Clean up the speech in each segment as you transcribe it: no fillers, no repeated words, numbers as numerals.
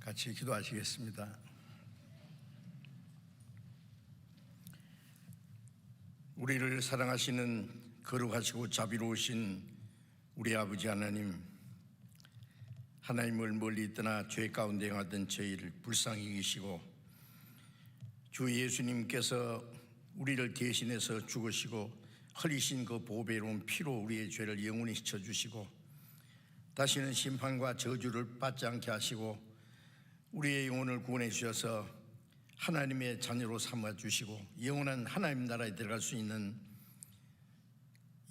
같이 기도하시겠습니다. 우리를 사랑하시는 거룩하시고 자비로우신 우리 아버지 하나님, 하나님을 멀리 떠나 죄 가운데 행하던 저희를 불쌍히 여기시고 주 예수님께서 우리를 대신해서 죽으시고 흘리신 그 보배로운 피로 우리의 죄를 영원히 씻어주시고 다시는 심판과 저주를 받지 않게 하시고 우리의 영혼을 구원해 주셔서 하나님의 자녀로 삼아주시고 영원한 하나님 나라에 들어갈 수 있는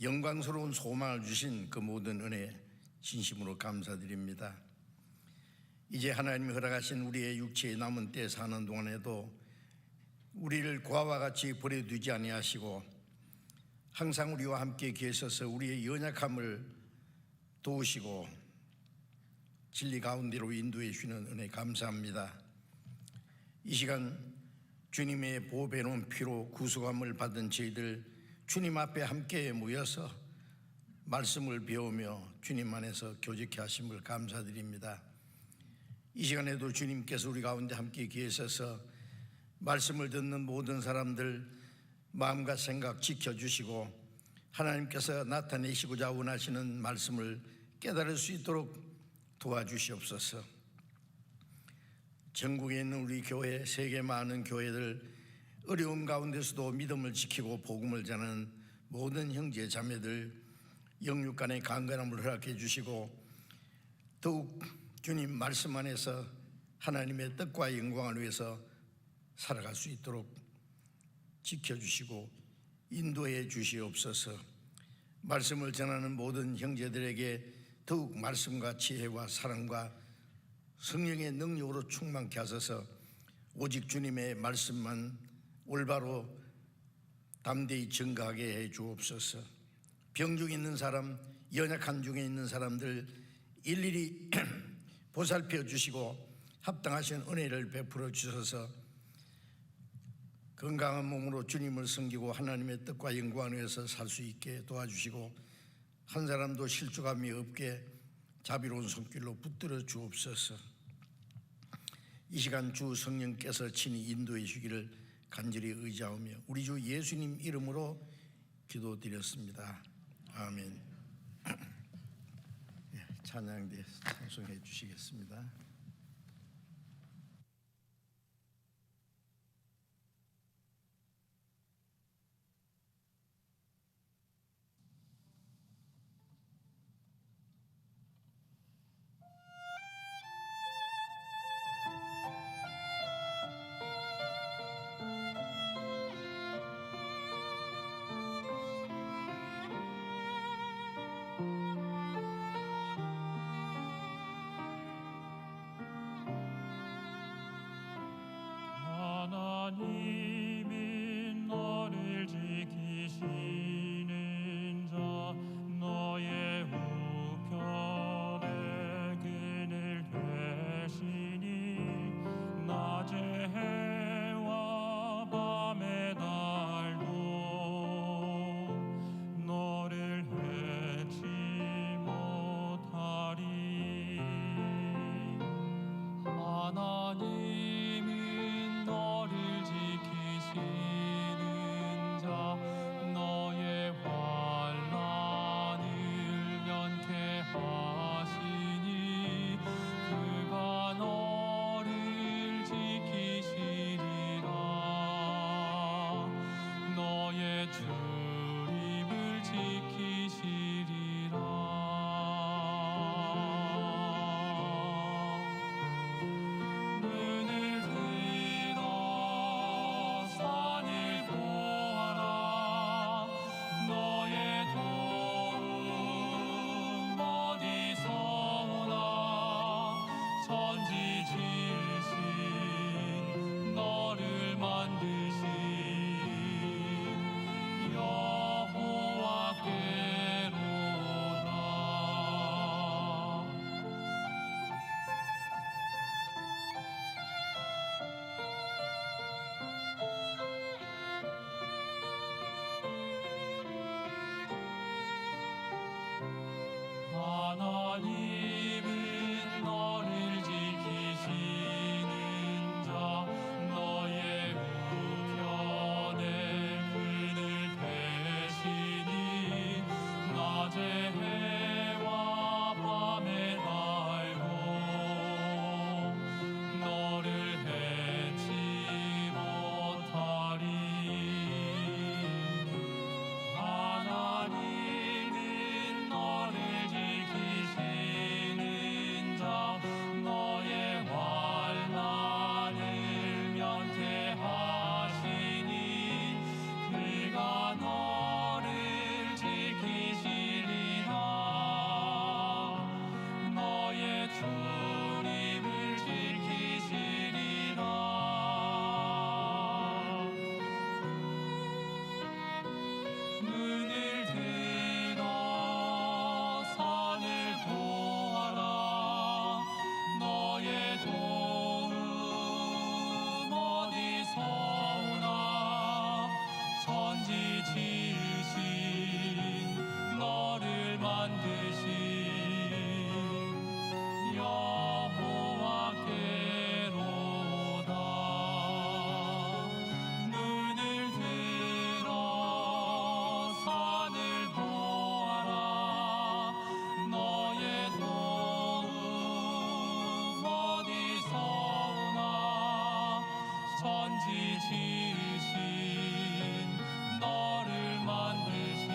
영광스러운 소망을 주신 그 모든 은혜 진심으로 감사드립니다. 이제 하나님이 허락하신 우리의 육체의 남은 때 사는 동안에도 우리를 고아와 같이 버려두지 아니하시고 항상 우리와 함께 계셔서 우리의 연약함을 도우시고 진리 가운데로 인도해 주시는 은혜 감사합니다. 이 시간 주님의 보배로운 피로 구속함을 받은 저희들 주님 앞에 함께 모여서 말씀을 배우며 주님 안에서 교제케 하심을 감사드립니다. 이 시간에도 주님께서 우리 가운데 함께 계셔서 말씀을 듣는 모든 사람들 마음과 생각 지켜주시고 하나님께서 나타내시고자 원하시는 말씀을 깨달을 수 있도록 도와주시옵소서. 전국에 있는 우리 교회, 세계 많은 교회들 어려움 가운데서도 믿음을 지키고 복음을 전하는 모든 형제 자매들 영육 간의 강건함을 허락해 주시고 더욱 주님 말씀 안에서 하나님의 뜻과 영광을 위해서 살아갈 수 있도록 지켜주시고 인도해 주시옵소서. 말씀을 전하는 모든 형제들에게 더욱 말씀과 지혜와 사랑과 성령의 능력으로 충만케 하소서. 오직 주님의 말씀만 올바로 담대히 증거하게 해 주옵소서. 병 중에 있는 사람, 연약한 중에 있는 사람들 일일이 보살펴 주시고 합당하신 은혜를 베풀어 주셔서 건강한 몸으로 주님을 섬기고 하나님의 뜻과 영광을 위해서 살 수 있게 도와주시고 한 사람도 실족함이 없게 자비로운 손길로 붙들어 주옵소서. 이 시간 주 성령께서 친히 인도해 주기를 간절히 의지하오며 우리 주 예수님 이름으로 기도드렸습니다. 아멘. 찬양대 찬송해 주시겠습니다. 하나님이 너를 지키시는 자 너의 우편에 그늘 되시니 낮에 해와 밤의 달도 너를 해치 못하리. 하나님이 너를 지키시는 자 너의 환난을 면케 하시니 그가 너를 지키시리라. 너의 출입을 지키시리라. 하나님은 너를 지키시 천지 지으신 너를 만드신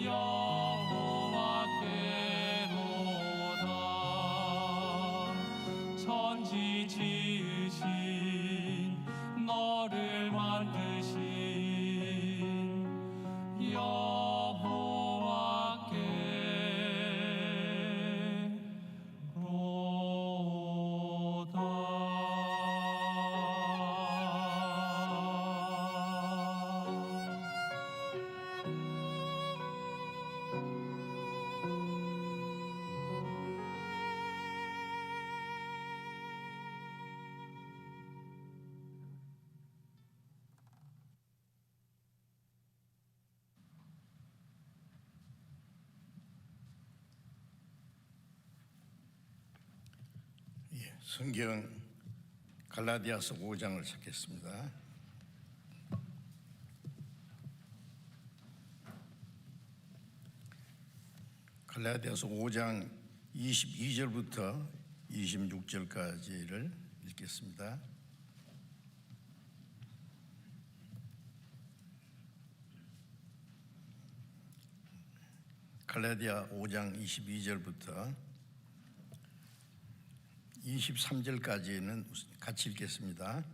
여호와께로다. 천지 지으신 너를 만드신 성경 갈라디아서 5장을 찾겠습니다. 갈라디아서 5장 22절부터 26절까지를 읽겠습니다. 갈라디아 5장 22절부터 23절까지는 같이 읽겠습니다.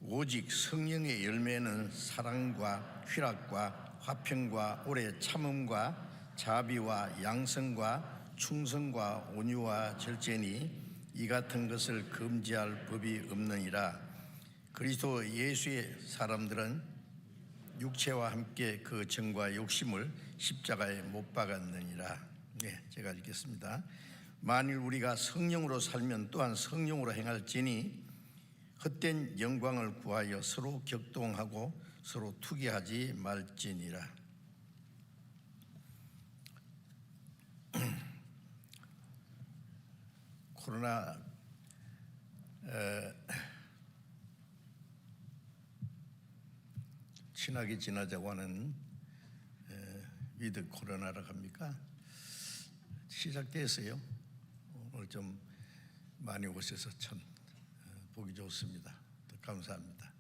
오직 성령의 열매는 사랑과 희락과 화평과 오래 참음과 자비와 양성과 충성과 온유와 절제니 이 같은 것을 금지할 법이 없느니라. 그리스도 예수의 사람들은 육체와 함께 그 정과 욕심을 십자가에 못 박았느니라. 제가 읽겠습니다. 만일 우리가 성령으로 살면 또한 성령으로 행할지니 헛된 영광을 구하여 서로 격동하고 서로 투기하지 말지니라. 코로나 친하게 지나자고 하는 위드 코로나라고 합니까? 시작됐어요. 오늘 좀 많이 오셔서 참 보기 좋습니다. 또 감사합니다.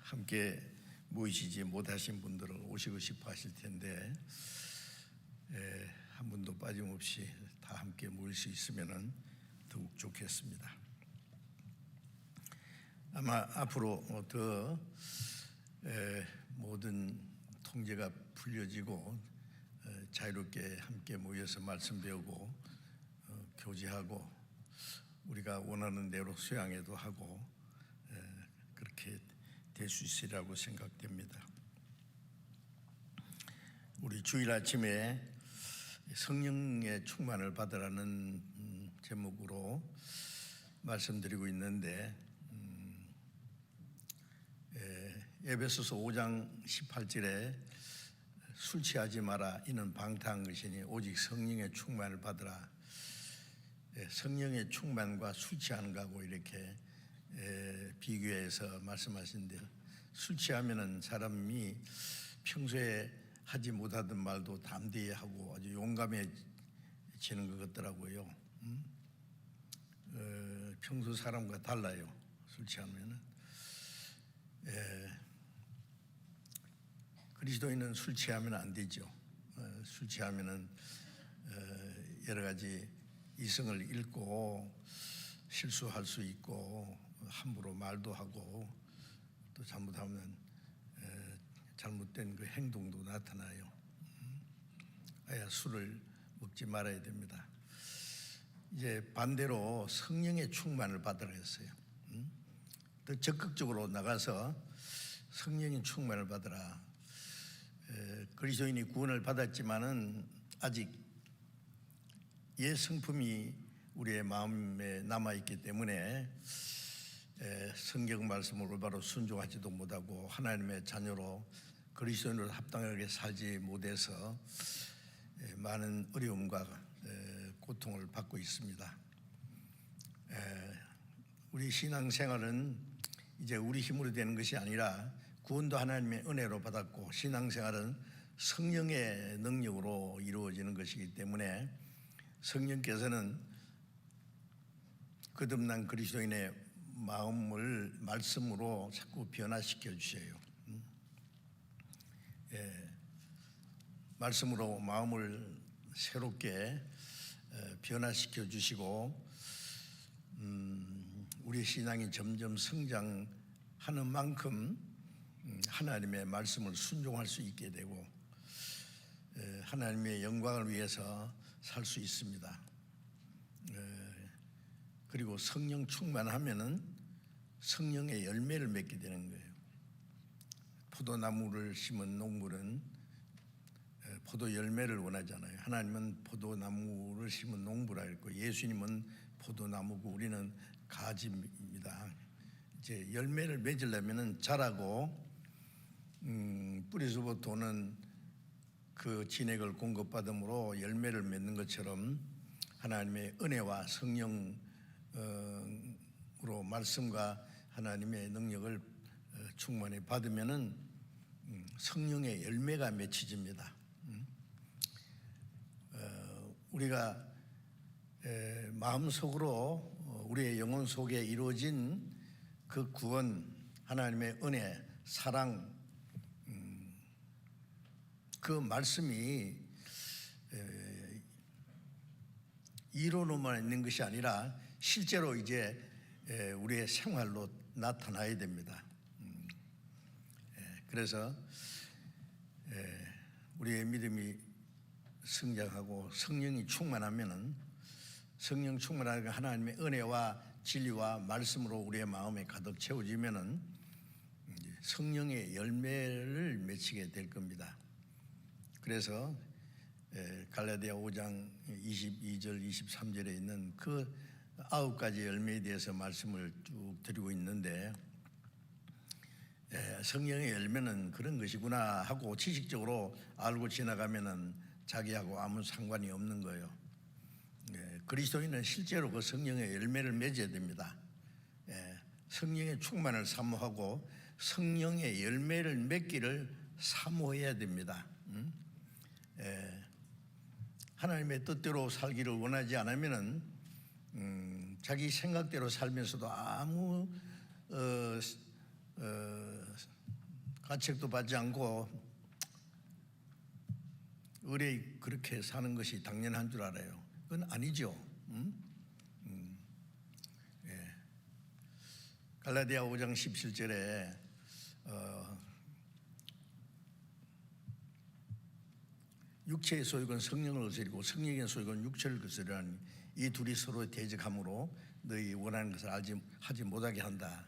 함께 모이시지 못하신 분들은 오시고 싶어 하실 텐데 한 분도 빠짐없이 다 함께 모일 수 있으면 더욱 좋겠습니다. 아마 앞으로 더 모든 통제가 풀려지고 자유롭게 함께 모여서 말씀 배우고 교제하고 우리가 원하는 대로 수양회도 하고 그렇게 될 수 있으리라고 생각됩니다. 우리 주일 아침에 성령의 충만을 받으라는 제목으로 말씀드리고 있는데 에베소서 5장 18절에 술 취하지 마라 이는 방탕한 것이니 오직 성령의 충만을 받으라. 성령의 충만과 술 취하는 거하고 이렇게 비교해서 말씀하시는데 술 취하면은 사람이 평소에 하지 못하던 말도 담대히 하고 아주 용감해지는 것 같더라고요. 평소 사람과 달라요. 술 취하면은. 그리스도인은 술 취하면 안 되죠. 술 취하면은 여러 가지 이성을 잃고 실수할 수 있고 함부로 말도 하고 또 잘못하면 잘못된 그 행동도 나타나요. 아야 술을 먹지 말아야 됩니다. 이제 반대로 성령의 충만을 받으라 했어요. 더 적극적으로 나가서 성령의 충만을 받으라. 그리스도인이 구원을 받았지만은 아직 옛 성품이 우리의 마음에 남아있기 때문에 성경 말씀을 올바로 순종하지도 못하고 하나님의 자녀로 그리스도인으로 합당하게 살지 못해서 많은 어려움과 고통을 받고 있습니다. 우리 신앙생활은 이제 우리 힘으로 되는 것이 아니라 구원도 하나님의 은혜로 받았고 신앙생활은 성령의 능력으로 이루어지는 것이기 때문에 성령께서는 거듭난 그리스도인의 마음을 말씀으로 자꾸 변화시켜 주셔요. 말씀으로 마음을 새롭게 변화시켜 주시고 우리 신앙이 점점 성장하는 만큼 하나님의 말씀을 순종할 수 있게 되고 하나님의 영광을 위해서 살 수 있습니다. 그리고 성령 충만하면은 성령의 열매를 맺게 되는 거예요. 포도나무를 심은 농부는 포도 열매를 원하잖아요. 하나님은 포도나무를 심은 농부라 했고 예수님은 포도나무고 우리는 가지입니다. 이제 열매를 맺으려면은 자라고 뿌리서부터 오는 그 진액을 공급받음으로 열매를 맺는 것처럼 하나님의 은혜와 성령으로 말씀과 하나님의 능력을 충만히 받으면은 성령의 열매가 맺혀집니다. 우리가 마음속으로 우리의 영혼 속에 이루어진 그 구원, 하나님의 은혜, 사랑, 그 말씀이 이론으로만 있는 것이 아니라 실제로 이제 우리의 생활로 나타나야 됩니다. 그래서 우리의 믿음이 성장하고 성령이 충만하면은 성령 충만하니까 하나님의 은혜와 진리와 말씀으로 우리의 마음에 가득 채워지면은 성령의 열매를 맺히게 될 겁니다. 그래서 갈라디아 5장 22절 23절에 있는 그 9가지 열매에 대해서 말씀을 쭉 드리고 있는데 성령의 열매는 그런 것이구나 하고 지식적으로 알고 지나가면은 자기하고 아무 상관이 없는 거예요. 그리스도인은 실제로 그 성령의 열매를 맺어야 됩니다. 성령의 충만을 사모하고 성령의 열매를 맺기를 사모해야 됩니다. 하나님의 뜻대로 살기를 원하지 않으면은 자기 생각대로 살면서도 아무 가책도 받지 않고 의뢰 그렇게 사는 것이 당연한 줄 알아요. 그건 아니죠. 갈라디아 5장 17절에 육체의 소욕은 성령을 거스리고 성령의 소욕은 육체를 거스리라니 이 둘이 서로 대적함으로 너희 원하는 것을 하지 못하게 한다.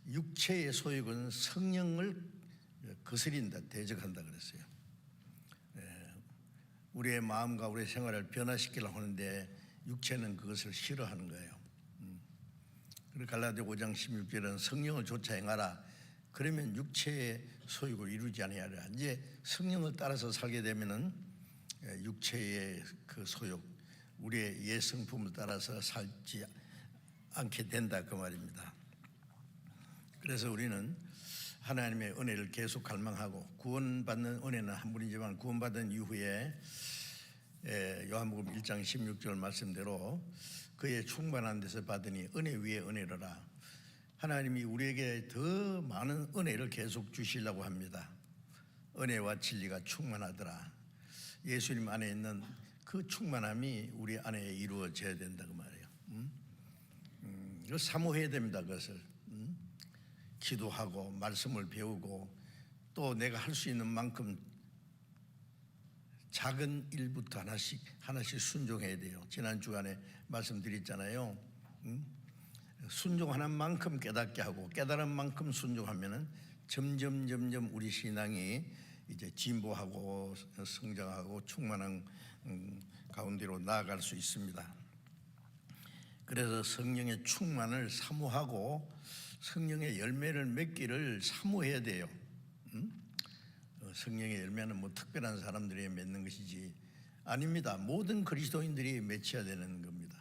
육체의 소욕은 성령을 거스린다, 대적한다 그랬어요. 우리의 마음과 우리의 생활을 변화시키려고 하는데 육체는 그것을 싫어하는 거예요. 그리고 갈라디아 5장 16절은 성령을 좇아 행하라. 그러면 육체의 소욕을 이루지 아니하리라. 이제 성령을 따라서 살게 되면은 육체의 그 소욕, 우리의 옛 성품을 따라서 살지 않게 된다 그 말입니다. 그래서 우리는 하나님의 은혜를 계속 갈망하고 구원받는 은혜는 한 분이지만 구원받은 이후에 요한복음 1장 16절 말씀대로 그의 충만한 데서 받으니 은혜 위에 은혜로라. 하나님이 우리에게 더 많은 은혜를 계속 주시려고 합니다. 은혜와 진리가 충만하더라. 예수님 안에 있는 그 충만함이 우리 안에 이루어져야 된다 그 말이에요. 이걸 사모해야 됩니다. 그것을 기도하고 말씀을 배우고 또 내가 할 수 있는 만큼 작은 일부터 하나씩 순종해야 돼요. 지난 주간에 말씀드렸잖아요. 순종하는 만큼 깨닫게 하고 깨달은 만큼 순종하면은 점점 우리 신앙이 이제 진보하고 성장하고 충만한 가운데로 나아갈 수 있습니다. 그래서 성령의 충만을 사모하고 성령의 열매를 맺기를 사모해야 돼요. 성령의 열매는 뭐 특별한 사람들이 맺는 것이지 아닙니다. 모든 그리스도인들이 맺혀야 되는 겁니다.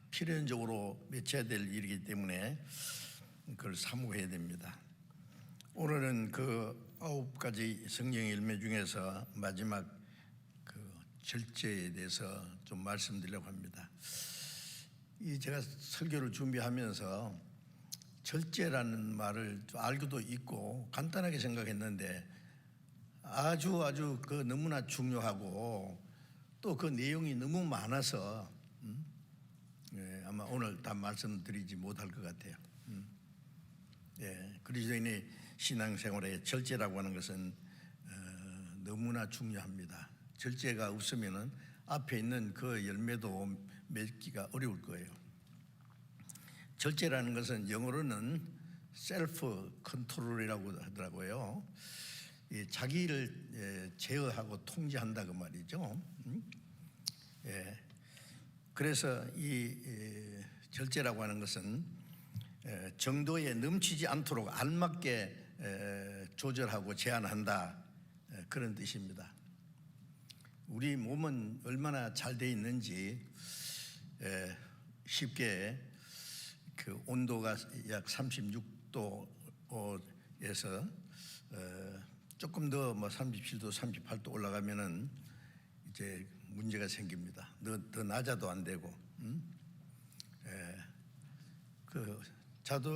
필연적으로 맺혀야 될 일이기 때문에 그걸 사모해야 됩니다. 오늘은 그 9가지 성령의 열매 중에서 마지막 그 절제에 대해서 좀 말씀드리려고 합니다. 이 제가 설교를 준비하면서 절제라는 말을 알고도 있고 간단하게 생각했는데 아주 그 너무나 중요하고 또 그 내용이 너무 많아서 예, 아마 오늘 다 말씀드리지 못할 것 같아요. 예, 그리스도인의 신앙생활에 절제라고 하는 것은 너무나 중요합니다. 절제가 없으면은 앞에 있는 그 열매도 맺기가 어려울 거예요. 절제라는 것은 영어로는 셀프 컨트롤이라고 하더라고요. 자기를 제어하고 통제한다 그 말이죠. 예. 그래서 이 절제라고 하는 것은 정도에 넘치지 않도록 알맞게 조절하고 제한한다 그런 뜻입니다. 우리 몸은 얼마나 잘 돼 있는지 쉽게 그 온도가 약 36도에서 조금 더 뭐 37도, 38도 올라가면은 이제 문제가 생깁니다. 더 낮아도 안 되고, 그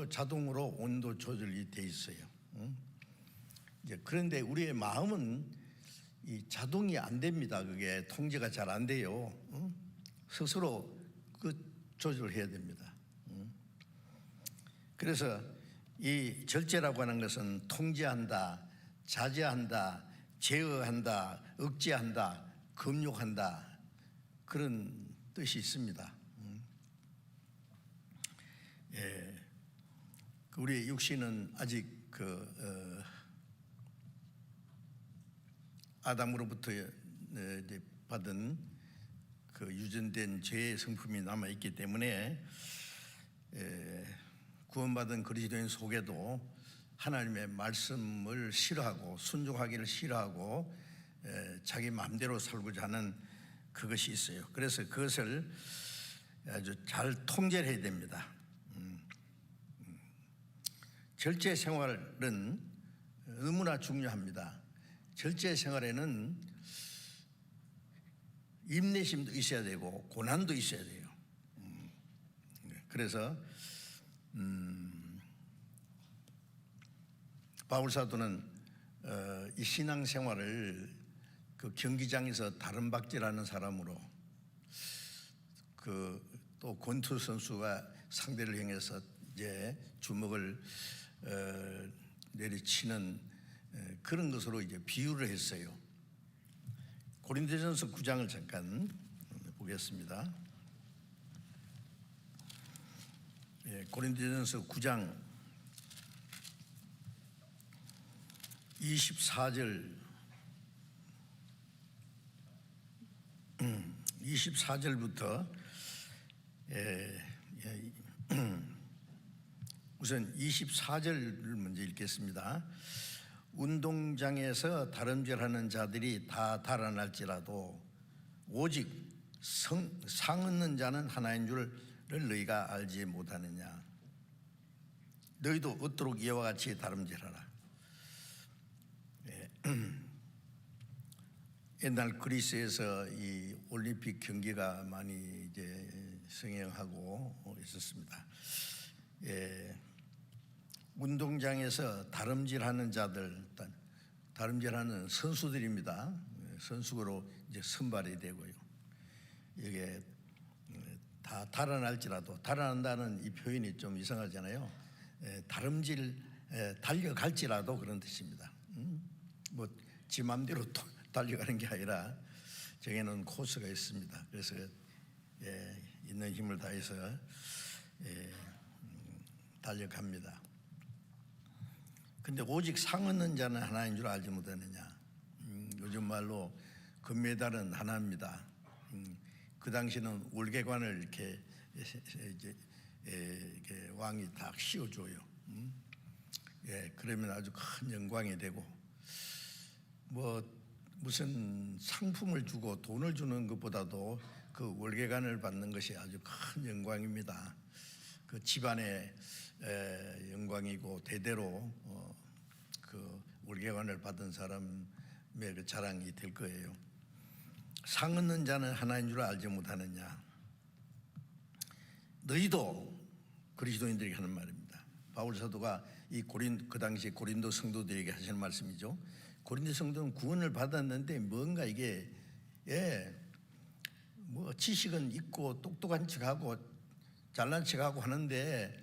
자동으로 온도 조절이 돼 있어요. 이제 그런데 우리의 마음은 이 자동이 안 됩니다. 그게 통제가 잘 안 돼요. 스스로 그 조절해야 됩니다. 그래서 이 절제라고 하는 것은 통제한다, 자제한다, 제어한다, 억제한다, 금욕한다 그런 뜻이 있습니다. 예, 우리 육신은 아직 아담으로부터 이제 받은 그 유전된 죄의 성품이 남아 있기 때문에 구원받은 그리스도인 속에도 하나님의 말씀을 싫어하고 순종하기를 싫어하고 자기 마음대로 살고자 하는 그것이 있어요. 그래서 그것을 아주 잘 통제를 해야 됩니다. 절제 생활은 너무나 중요합니다. 절제 생활에는 인내심도 있어야 되고 고난도 있어야 돼요. 그래서 바울 사도는 이 신앙 생활을 그 경기장에서 다른 박질하는 사람으로 또 권투 선수가 상대를 향해서 이제 주먹을 내리치는 그런 것으로 이제 비유를 했어요. 고린도전서 9장을 잠깐 보겠습니다. 예, 고린도전서 9장 24절부터 우선 24절을 먼저 읽겠습니다. 운동장에서 다름질하는 자들이 다 달아날지라도 오직 상 얻는 자는 하나인 줄을 너희가 알지 못하느냐. 너희도 얻도록 이와 같이 다름질하라. 옛날 그리스에서 이 올림픽 경기가 많이 이제 성행하고 있었습니다. 운동장에서 다름질하는 자들, 다름질하는 선수들입니다. 선수로 이제 선발이 되고요. 이게 다 달아날지라도, 달아난다는 이 표현이 좀 이상하잖아요. 달려갈지라도 그런 뜻입니다. 뭐 지 맘대로 달려가는 게 아니라 정해놓은 코스가 있습니다. 그래서 있는 힘을 다해서 달려갑니다. 근데 오직 상 얻는 자는 하나인 줄 알지 못하느냐. 요즘 말로 금메달은 하나입니다. 그 당시는 월계관을 이렇게 왕이 딱 씌워줘요. 그러면 아주 큰 영광이 되고, 뭐 무슨 상품을 주고 돈을 주는 것보다도 그 월계관을 받는 것이 아주 큰 영광입니다. 그 집안의 영광이고 대대로 그 월계관을 받은 사람의 그 자랑이 될 거예요. 상 얻는 자는 하나인 줄 알지 못하느냐. 너희도 그리스도인들에게 하는 말입니다. 바울 사도가 그 당시 고린도 성도들에게 하시는 말씀이죠. 고린도 성도는 구원을 받았는데 뭔가 이게 뭐 지식은 있고 똑똑한 척하고 잘난 척하고 하는데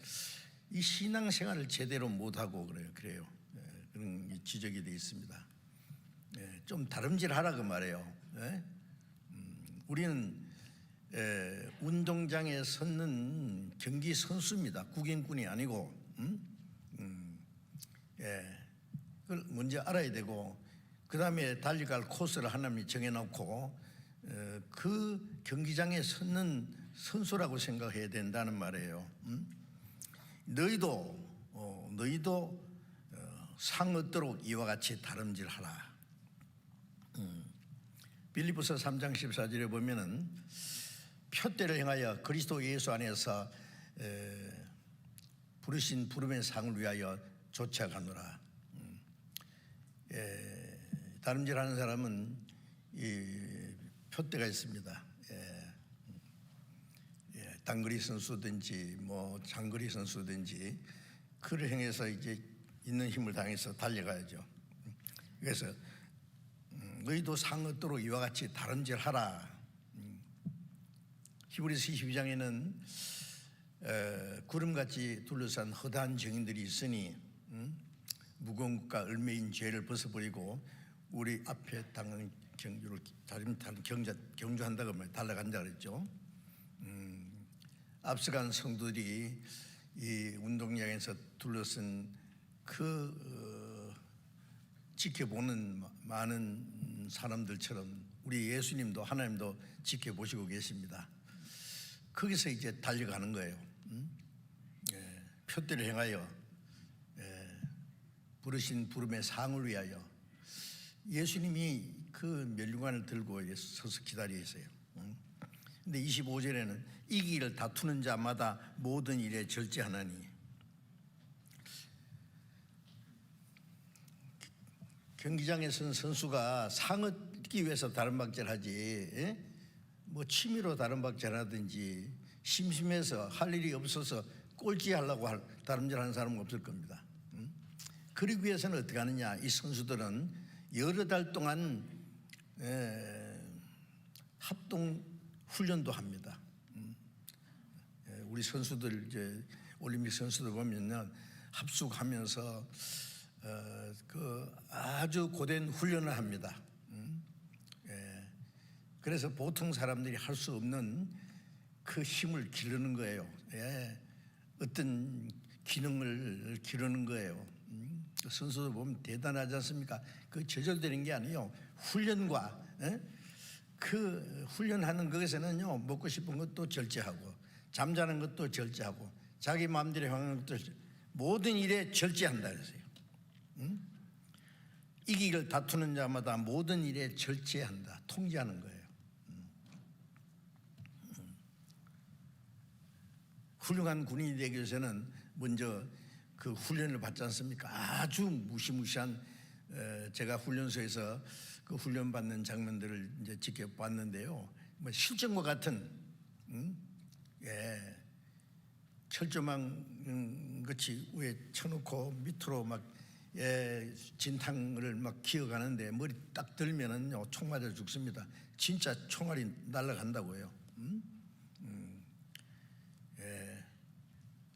이 신앙생활을 제대로 못하고 그래요. 그런 지적이 되어 있습니다. 좀 다름질하라 그 말이에요. 우리는 운동장에 섰는 경기 선수입니다. 국인군이 아니고, 그걸 먼저 알아야 되고, 그 다음에 달려갈 코스를 하나님이 정해놓고 그 경기장에 섰는 선수라고 생각해야 된다는 말이에요. 너희도 상 얻도록 이와 같이 다름질하라. 빌립보서 3장 14절에 보면은 표대를 행하여 그리스도 예수 안에서 부르신 부름의 상을 위하여 좇아가노라. 다름질하는 사람은 이 표대가 있습니다. 단거리 선수든지 뭐 장거리 선수든지 그를 행해서 이제 있는 힘을 당해서 달려가야죠. 그래서 너희도 상 얻도록 이와 같이 다름질하라. 히브리서 22장에는 구름같이 둘러싼 허다한 증인들이 있으니 무거운 것과 얼매인 죄를 벗어버리고 우리 앞에 당하는 경주를 경주한다고 하면 달려간다 그랬죠. 앞서간 성도들이 이 운동장에서 둘러쓴 지켜보는 많은 사람들처럼 우리 예수님도 하나님도 지켜보시고 계십니다. 거기서 이제 달려가는 거예요. 표대를 행하여 부르신 부름의 상을 위하여. 예수님이 그 멸류관을 들고 서서 기다려 있어요. 근데 25절에는 이기기를 다투는 자마다 모든 일에 절제하나니. 경기장에 선 선수가 상 얻기 위해서 다름박질하지 뭐 취미로 다름박질하든지 심심해서 할 일이 없어서 꼴찌하려고 다름질하는 사람은 없을 겁니다. 그러기 위해서는 어떻게 하느냐. 이 선수들은 여러 달 동안 합동 훈련도 합니다. 우리 선수들 이제 올림픽 선수들 보면은 합숙하면서 그 아주 고된 훈련을 합니다. 그래서 보통 사람들이 할 수 없는 그 힘을 기르는 거예요. 어떤 기능을 기르는 거예요. 선수들 보면 대단하지 않습니까? 그 저절되는 게 아니에요. 훈련과 그 훈련하는 것에서는요, 먹고 싶은 것도 절제하고 잠자는 것도 절제하고 자기 마음대로 하는 것도 모든 일에 절제한다 그랬어요. 이기기를 다투는 자마다 모든 일에 절제한다, 통제하는 거예요. 훌륭한 군인이 되기 위해서는 먼저 그 훈련을 받지 않습니까? 아주 무시무시한 제가 훈련소에서 그 훈련 받는 장면들을 이제 지켜봤는데요. 뭐 실전과 같은 철조망 같이 위에 쳐놓고 밑으로 막 진탕을 막 기어가는데 머리 딱 들면은요 총 맞아 죽습니다. 진짜 총알이 날아간다고요.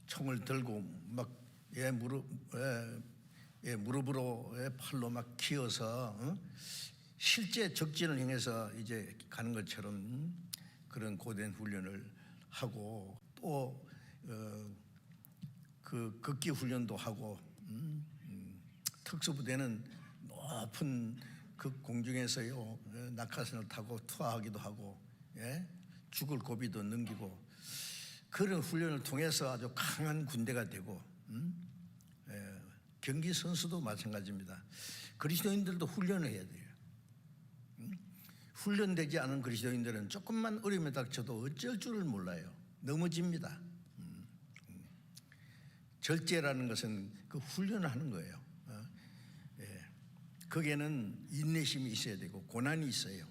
총을 들고 막 무릎으로 팔로 막 기어서 실제 적진을 향해서 이제 가는 것처럼 그런 고된 훈련을 하고 또 그 극기 훈련도 하고 특수부대는 높은 그 공중에서요 낙하산을 타고 투하하기도 하고 죽을 고비도 넘기고 그런 훈련을 통해서 아주 강한 군대가 되고 경기 선수도 마찬가지입니다. 그리스도인들도 훈련을 해야 돼요. 훈련되지 않은 그리스도인들은 조금만 어려움에 닥쳐도 어쩔 줄을 몰라요. 넘어집니다. 절제라는 것은 그 훈련을 하는 거예요. 거기에는 인내심이 있어야 되고 고난이 있어요.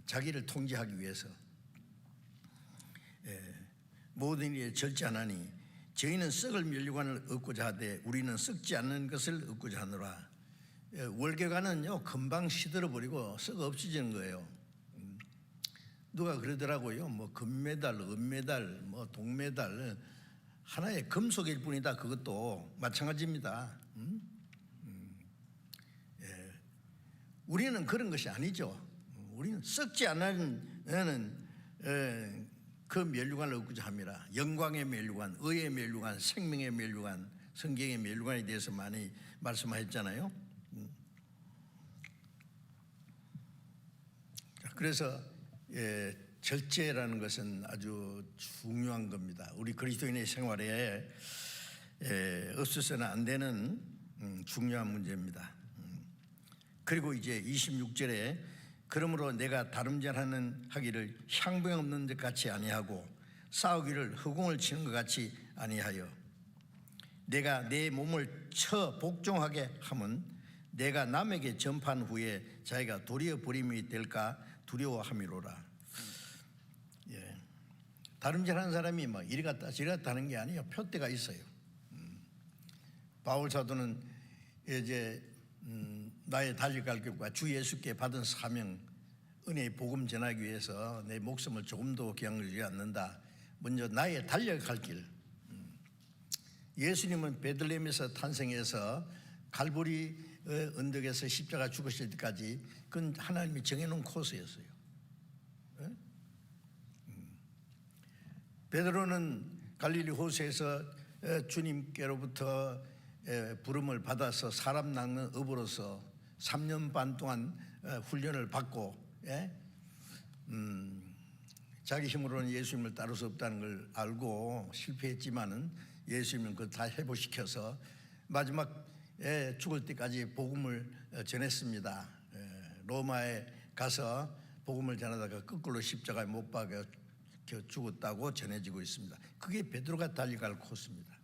자기를 통제하기 위해서. 모든 일에 절제하나니 저희는 썩을 면류관을 얻고자 하되 우리는 썩지 않는 것을 얻고자 하노라. 월계관은요 금방 시들어 버리고 썩어 없어지는 거예요. 누가 그러더라고요. 뭐 금메달, 은메달, 뭐 동메달 하나의 금속일 뿐이다. 그것도 마찬가지입니다. 우리는 그런 것이 아니죠. 우리는 썩지 않는 그 면류관을 얻고자 합니다. 영광의 면류관, 의의 면류관, 생명의 면류관, 성경의 면류관에 대해서 많이 말씀하셨잖아요. 그래서 절제라는 것은 아주 중요한 겁니다. 우리 그리스도인의 생활에 없어서는 안 되는 중요한 문제입니다. 그리고 이제 26절에 그러므로 내가 다름질하는 하기를 향병 없는 것 같이 아니하고 싸우기를 허공을 치는 것 같이 아니하여 내가 내 몸을 쳐 복종하게 하면 내가 남에게 전파한 후에 자기가 도리어 버림이 될까 두려워함이로라. 다름질하는 사람이 뭐 이리 갔다 저리 갔다 하는 게 아니에요. 표대가 있어요. 바울 사도는 이제 나의 달려갈 길과 주 예수께 받은 사명 은혜의 복음 전하기 위해서 내 목숨을 조금도 기양하지 않는다. 먼저 나의 달려갈 길. 예수님은 베들레헴에서 탄생해서 갈보리 언덕에서 십자가 죽으실 때까지 그건 하나님이 정해놓은 코스였어요. 베드로는 갈릴리 호수에서 주님께로부터 부름을 받아서 사람 낚는 업으로서 3년 반 동안 훈련을 받고 자기 힘으로는 예수님을 따를 수 없다는 걸 알고 실패했지만은 예수님은 그걸 다 회복시켜서 마지막 죽을 때까지 복음을 전했습니다. 로마에 가서 복음을 전하다가 거꾸로 십자가에 못 박혀 죽었다고 전해지고 있습니다. 그게 베드로가 달려갈 코스입니다.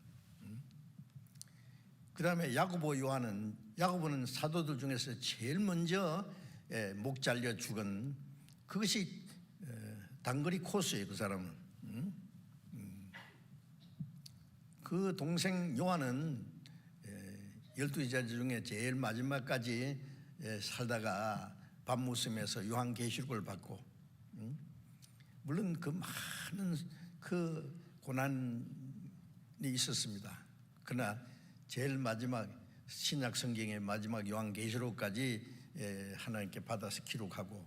그 다음에 야고보 야고보는 사도들 중에서 제일 먼저 목 잘려 죽은 그것이 단거리 코스예요. 그 사람은. 그 동생 요한은 12제자 중에 제일 마지막까지 살다가 밤무섬에서 요한계시록을 받고 물론 그 많은 그 고난이 있었습니다. 그러나 제일 마지막 신약 성경의 마지막 요한계시록까지 하나님께 받아서 기록하고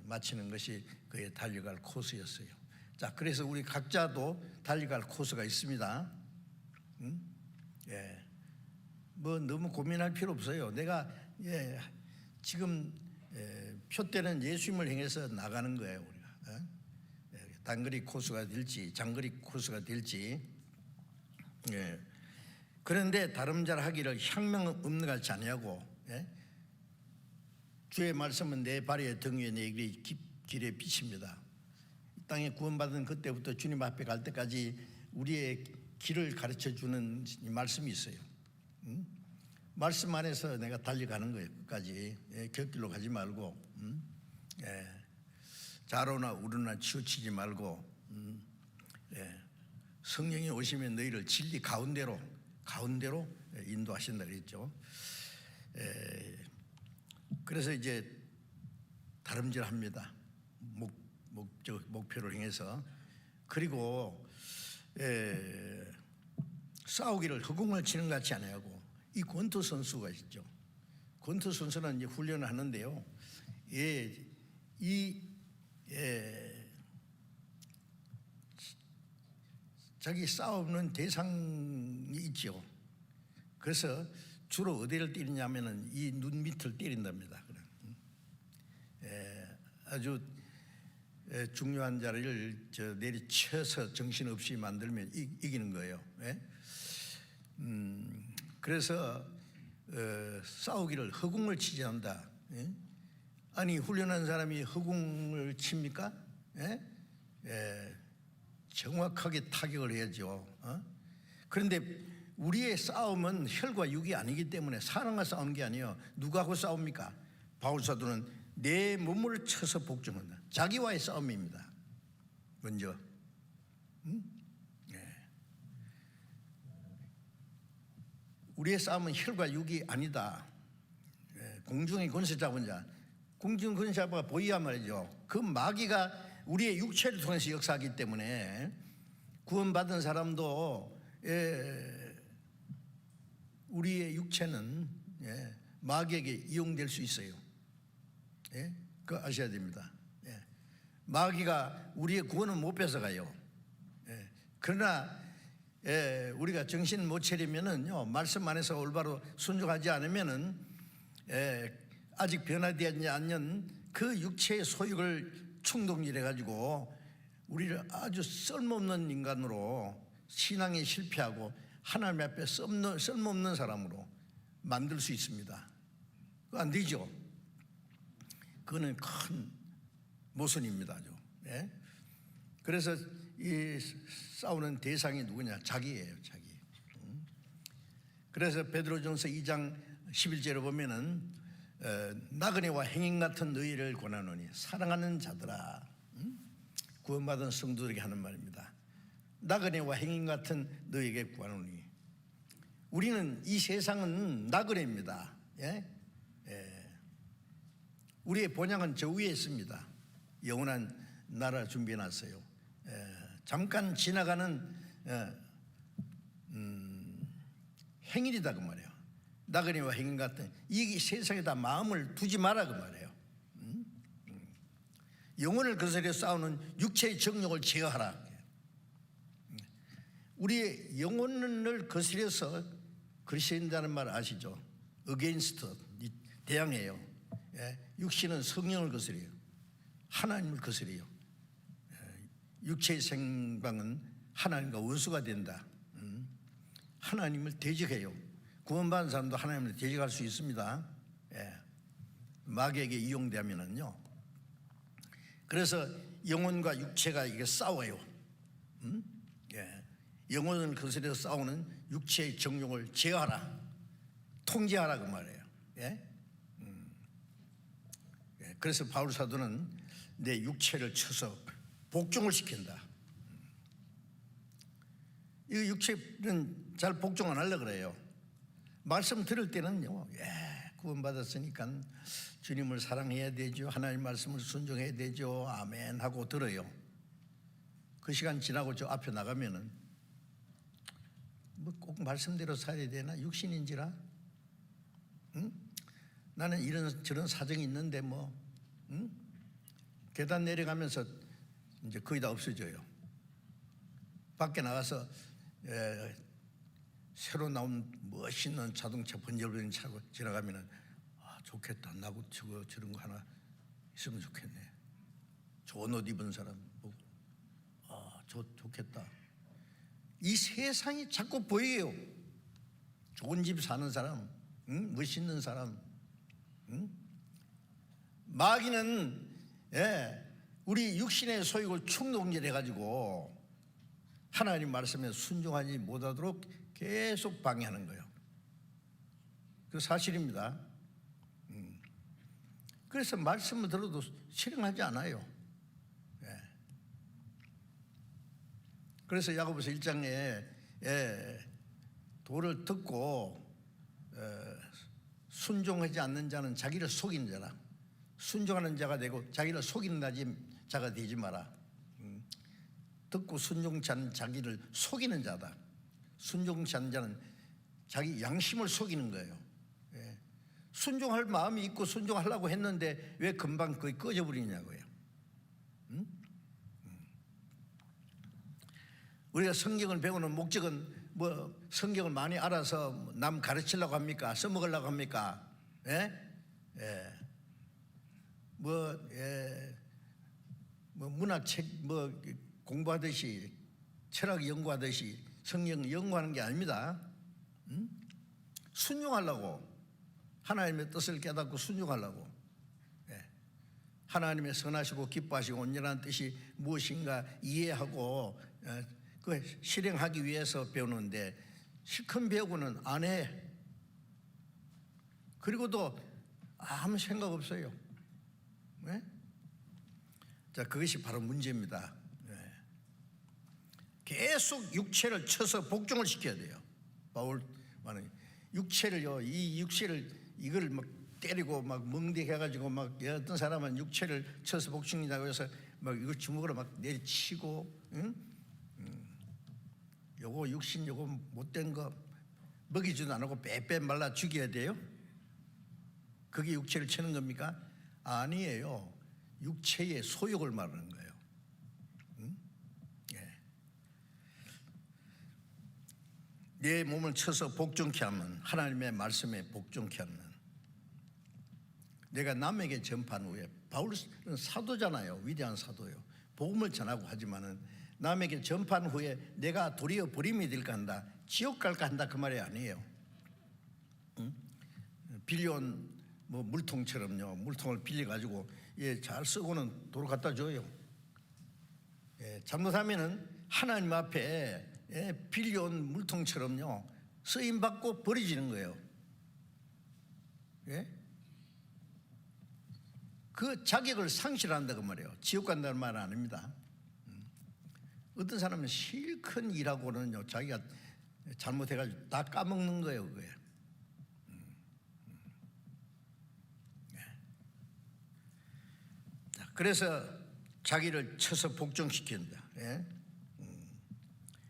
마치는 것이 그의 달려갈 코스였어요. 자, 그래서 우리 각자도 달려갈 코스가 있습니다. 뭐 너무 고민할 필요 없어요. 내가 지금 표대는 예수님을 향해서 나가는 거예요. 우리가 단거리 코스가 될지 장거리 코스가 될지. 그런데 다름질 하기를 향명 없는 것 같지 아니하고 주의 말씀은 내 발의 등 위에 내 길의 빛입니다. 이 땅에 구원받은 그때부터 주님 앞에 갈 때까지 우리의 길을 가르쳐주는 말씀이 있어요. 말씀 안에서 내가 달려가는 거예요. 끝까지. 곁길로 가지 말고 좌로나 우로나 치우치지 말고 성령이 오시면 너희를 진리 가운데로 인도하신다 그랬죠. 그래서 이제 다름질합니다. 목표를 향해서. 그리고 싸우기를 허공을 치는 것 같이 안 하고 이 권투 선수가 있죠. 권투 선수는 이제 훈련을 하는데요. 자기 싸우는 대상이 있죠. 그래서 주로 어디를 때리냐면은 이 눈 밑을 때린답니다. 아주 중요한 자리를 내리쳐서 정신없이 만들면 이기는 거예요. 그래서 싸우기를 허공을 치지 않는다. 아니 훈련한 사람이 허공을 칩니까? 정확하게 타격을 해야죠. 그런데 우리의 싸움은 혈과 육이 아니기 때문에 사람과 싸우는 게 아니에요. 누구하고 싸웁니까? 바울 사도는 내 몸을 쳐서 복종한다. 자기와의 싸움입니다. 먼저 우리의 싸움은 혈과 육이 아니다. 공중의 권세 잡은 자, 공중 권세 잡아가 보이야 말이죠. 그 마귀가 우리의 육체를 통해서 역사하기 때문에 구원받은 사람도 우리의 육체는 마귀에게 이용될 수 있어요. 그거 아셔야 됩니다. 마귀가 우리의 구원은 못 뺏어가요. 그러나 우리가 정신 못 차리면은요, 말씀 안에서 올바로 순종하지 않으면은 아직 변화되지 않는 그 육체의 소욕을 충동질해 가지고 우리를 아주 쓸모없는 인간으로, 신앙에 실패하고 하나님 앞에 쓸모없는 사람으로 만들 수 있습니다. 그거 안 되죠. 그거는 큰 모순입니다. 그래서 이 싸우는 대상이 누구냐? 자기예요, 자기. 그래서 베드로전서 2장 11절에 보면은 나그네와 행인 같은 너희를 권하노니 사랑하는 자들아, 구원받은 성도들에게 하는 말입니다. 나그네와 행인 같은 너희에게 구하노니, 우리는 이 세상은 나그네입니다. 우리의 본향은 저 위에 있습니다. 영원한 나라 준비해놨어요. 잠깐 지나가는 행인이다 그 말이에요. 나그네와 행인 같은 이 세상에다 마음을 두지 마라 그 말이에요. 영혼을 거스려 싸우는 육체의 정욕을 제어하라. 우리의 영혼을 거스려서 그리스도인이라는 말 아시죠? against, 대항해요. 육신은 성령을 거스려요. 하나님을 거스려요. 육체의 생방은 하나님과 원수가 된다. 하나님을 대적해요. 구원받은 사람도 하나님을 대적할 수 있습니다. 마귀에게 이용되면은요. 그래서 영혼과 육체가 이게 싸워요. 영혼을 거스려 싸우는 육체의 정욕을 제어하라, 통제하라 그 말이에요. 그래서 바울 사도는 내 육체를 쳐서 복종을 시킨다. 이 육체는 잘 복종 안 하려고 그래요. 말씀 들을 때는요, 구원받았으니까 주님을 사랑해야 되죠, 하나님 말씀을 순종해야 되죠, 아멘 하고 들어요. 그 시간 지나고 저 앞에 나가면은 뭐 꼭 말씀대로 살아야 되나? 육신인지라? 나는 이런 저런 사정이 있는데 뭐 계단 내려가면서 이제 거의 다 없어져요. 밖에 나가서 새로 나온 멋있는 자동차 번쩍번쩍 차고 지나가면은 좋겠다. 나도 저런 거 하나 있으면 좋겠네. 좋은 옷 입은 사람 보고 좋겠다. 이 세상이 자꾸 보여요. 좋은 집 사는 사람, 멋있는 사람. 마귀는 우리 육신의 소욕을 충동질해 가지고 하나님 말씀에 순종하지 못하도록 계속 방해하는 거예요. 그 사실입니다. 그래서 말씀을 들어도 실행하지 않아요. 그래서 야고보서 1장에 도를 듣고 순종하지 않는 자는 자기를 속이는 자라. 순종하는 자가 되고 자기를 속이는 자가 되지 마라. 듣고 순종치 않는 자기를 속이는 자다. 순종치 않는 자는 자기 양심을 속이는 거예요. 순종할 마음이 있고 순종하려고 했는데 왜 금방 거의 꺼져버리냐고요. 우리가 성경을 배우는 목적은 뭐 성경을 많이 알아서 남 가르치려고 합니까? 써먹으려고 합니까? 뭐 문학책 뭐 공부하듯이 철학 연구하듯이 성경 연구하는 게 아닙니다. 순종하려고, 하나님의 뜻을 깨닫고 순종하려고. 하나님의 선하시고 기뻐하시고 온전한 뜻이 무엇인가 이해하고 그 실행하기 위해서 배우는데 실컷 배우고는 안 해. 그리고도 아무 생각 없어요. 자, 그것이 바로 문제입니다. 계속 육체를 쳐서 복종을 시켜야 돼요. 바울 말은 육체를요, 이 육체를 이걸 막 때리고 막 멍대해가지고 막 어떤 사람은 육체를 쳐서 복종이라고 해서 막 이거 주먹으로 막 내리치고, 응? 요거 육신 요거 못된 거 먹이지도 안 하고 빼빼 말라 죽여야 돼요? 그게 육체를 치는 겁니까? 아니에요. 육체의 소욕을 말하는 거예요. 응? 예. 내 몸을 쳐서 복종케 하면 하나님의 말씀에 복종케 하는, 내가 남에게 전파한 후에, 바울은 사도잖아요. 위대한 사도요. 복음을 전하고 하지만은 남에게 전파한 후에 내가 도리어 버림이 될까 한다, 지옥 갈까 한다, 그 말이 아니에요. 응? 빌려온 뭐 물통처럼요, 물통을 빌려가지고 잘 쓰고는 도로 갖다 줘요. 잘못하면은 하나님 앞에 빌려온 물통처럼요 쓰임 받고 버려지는 거예요. 그 자격을 상실한다고 말이에요. 지옥 간다는 말은 아닙니다. 어떤 사람은 실컷 일하고는요 자기가 잘못해가지고 다 까먹는 거예요. 그게. 그래서 자기를 쳐서 복종시킨다.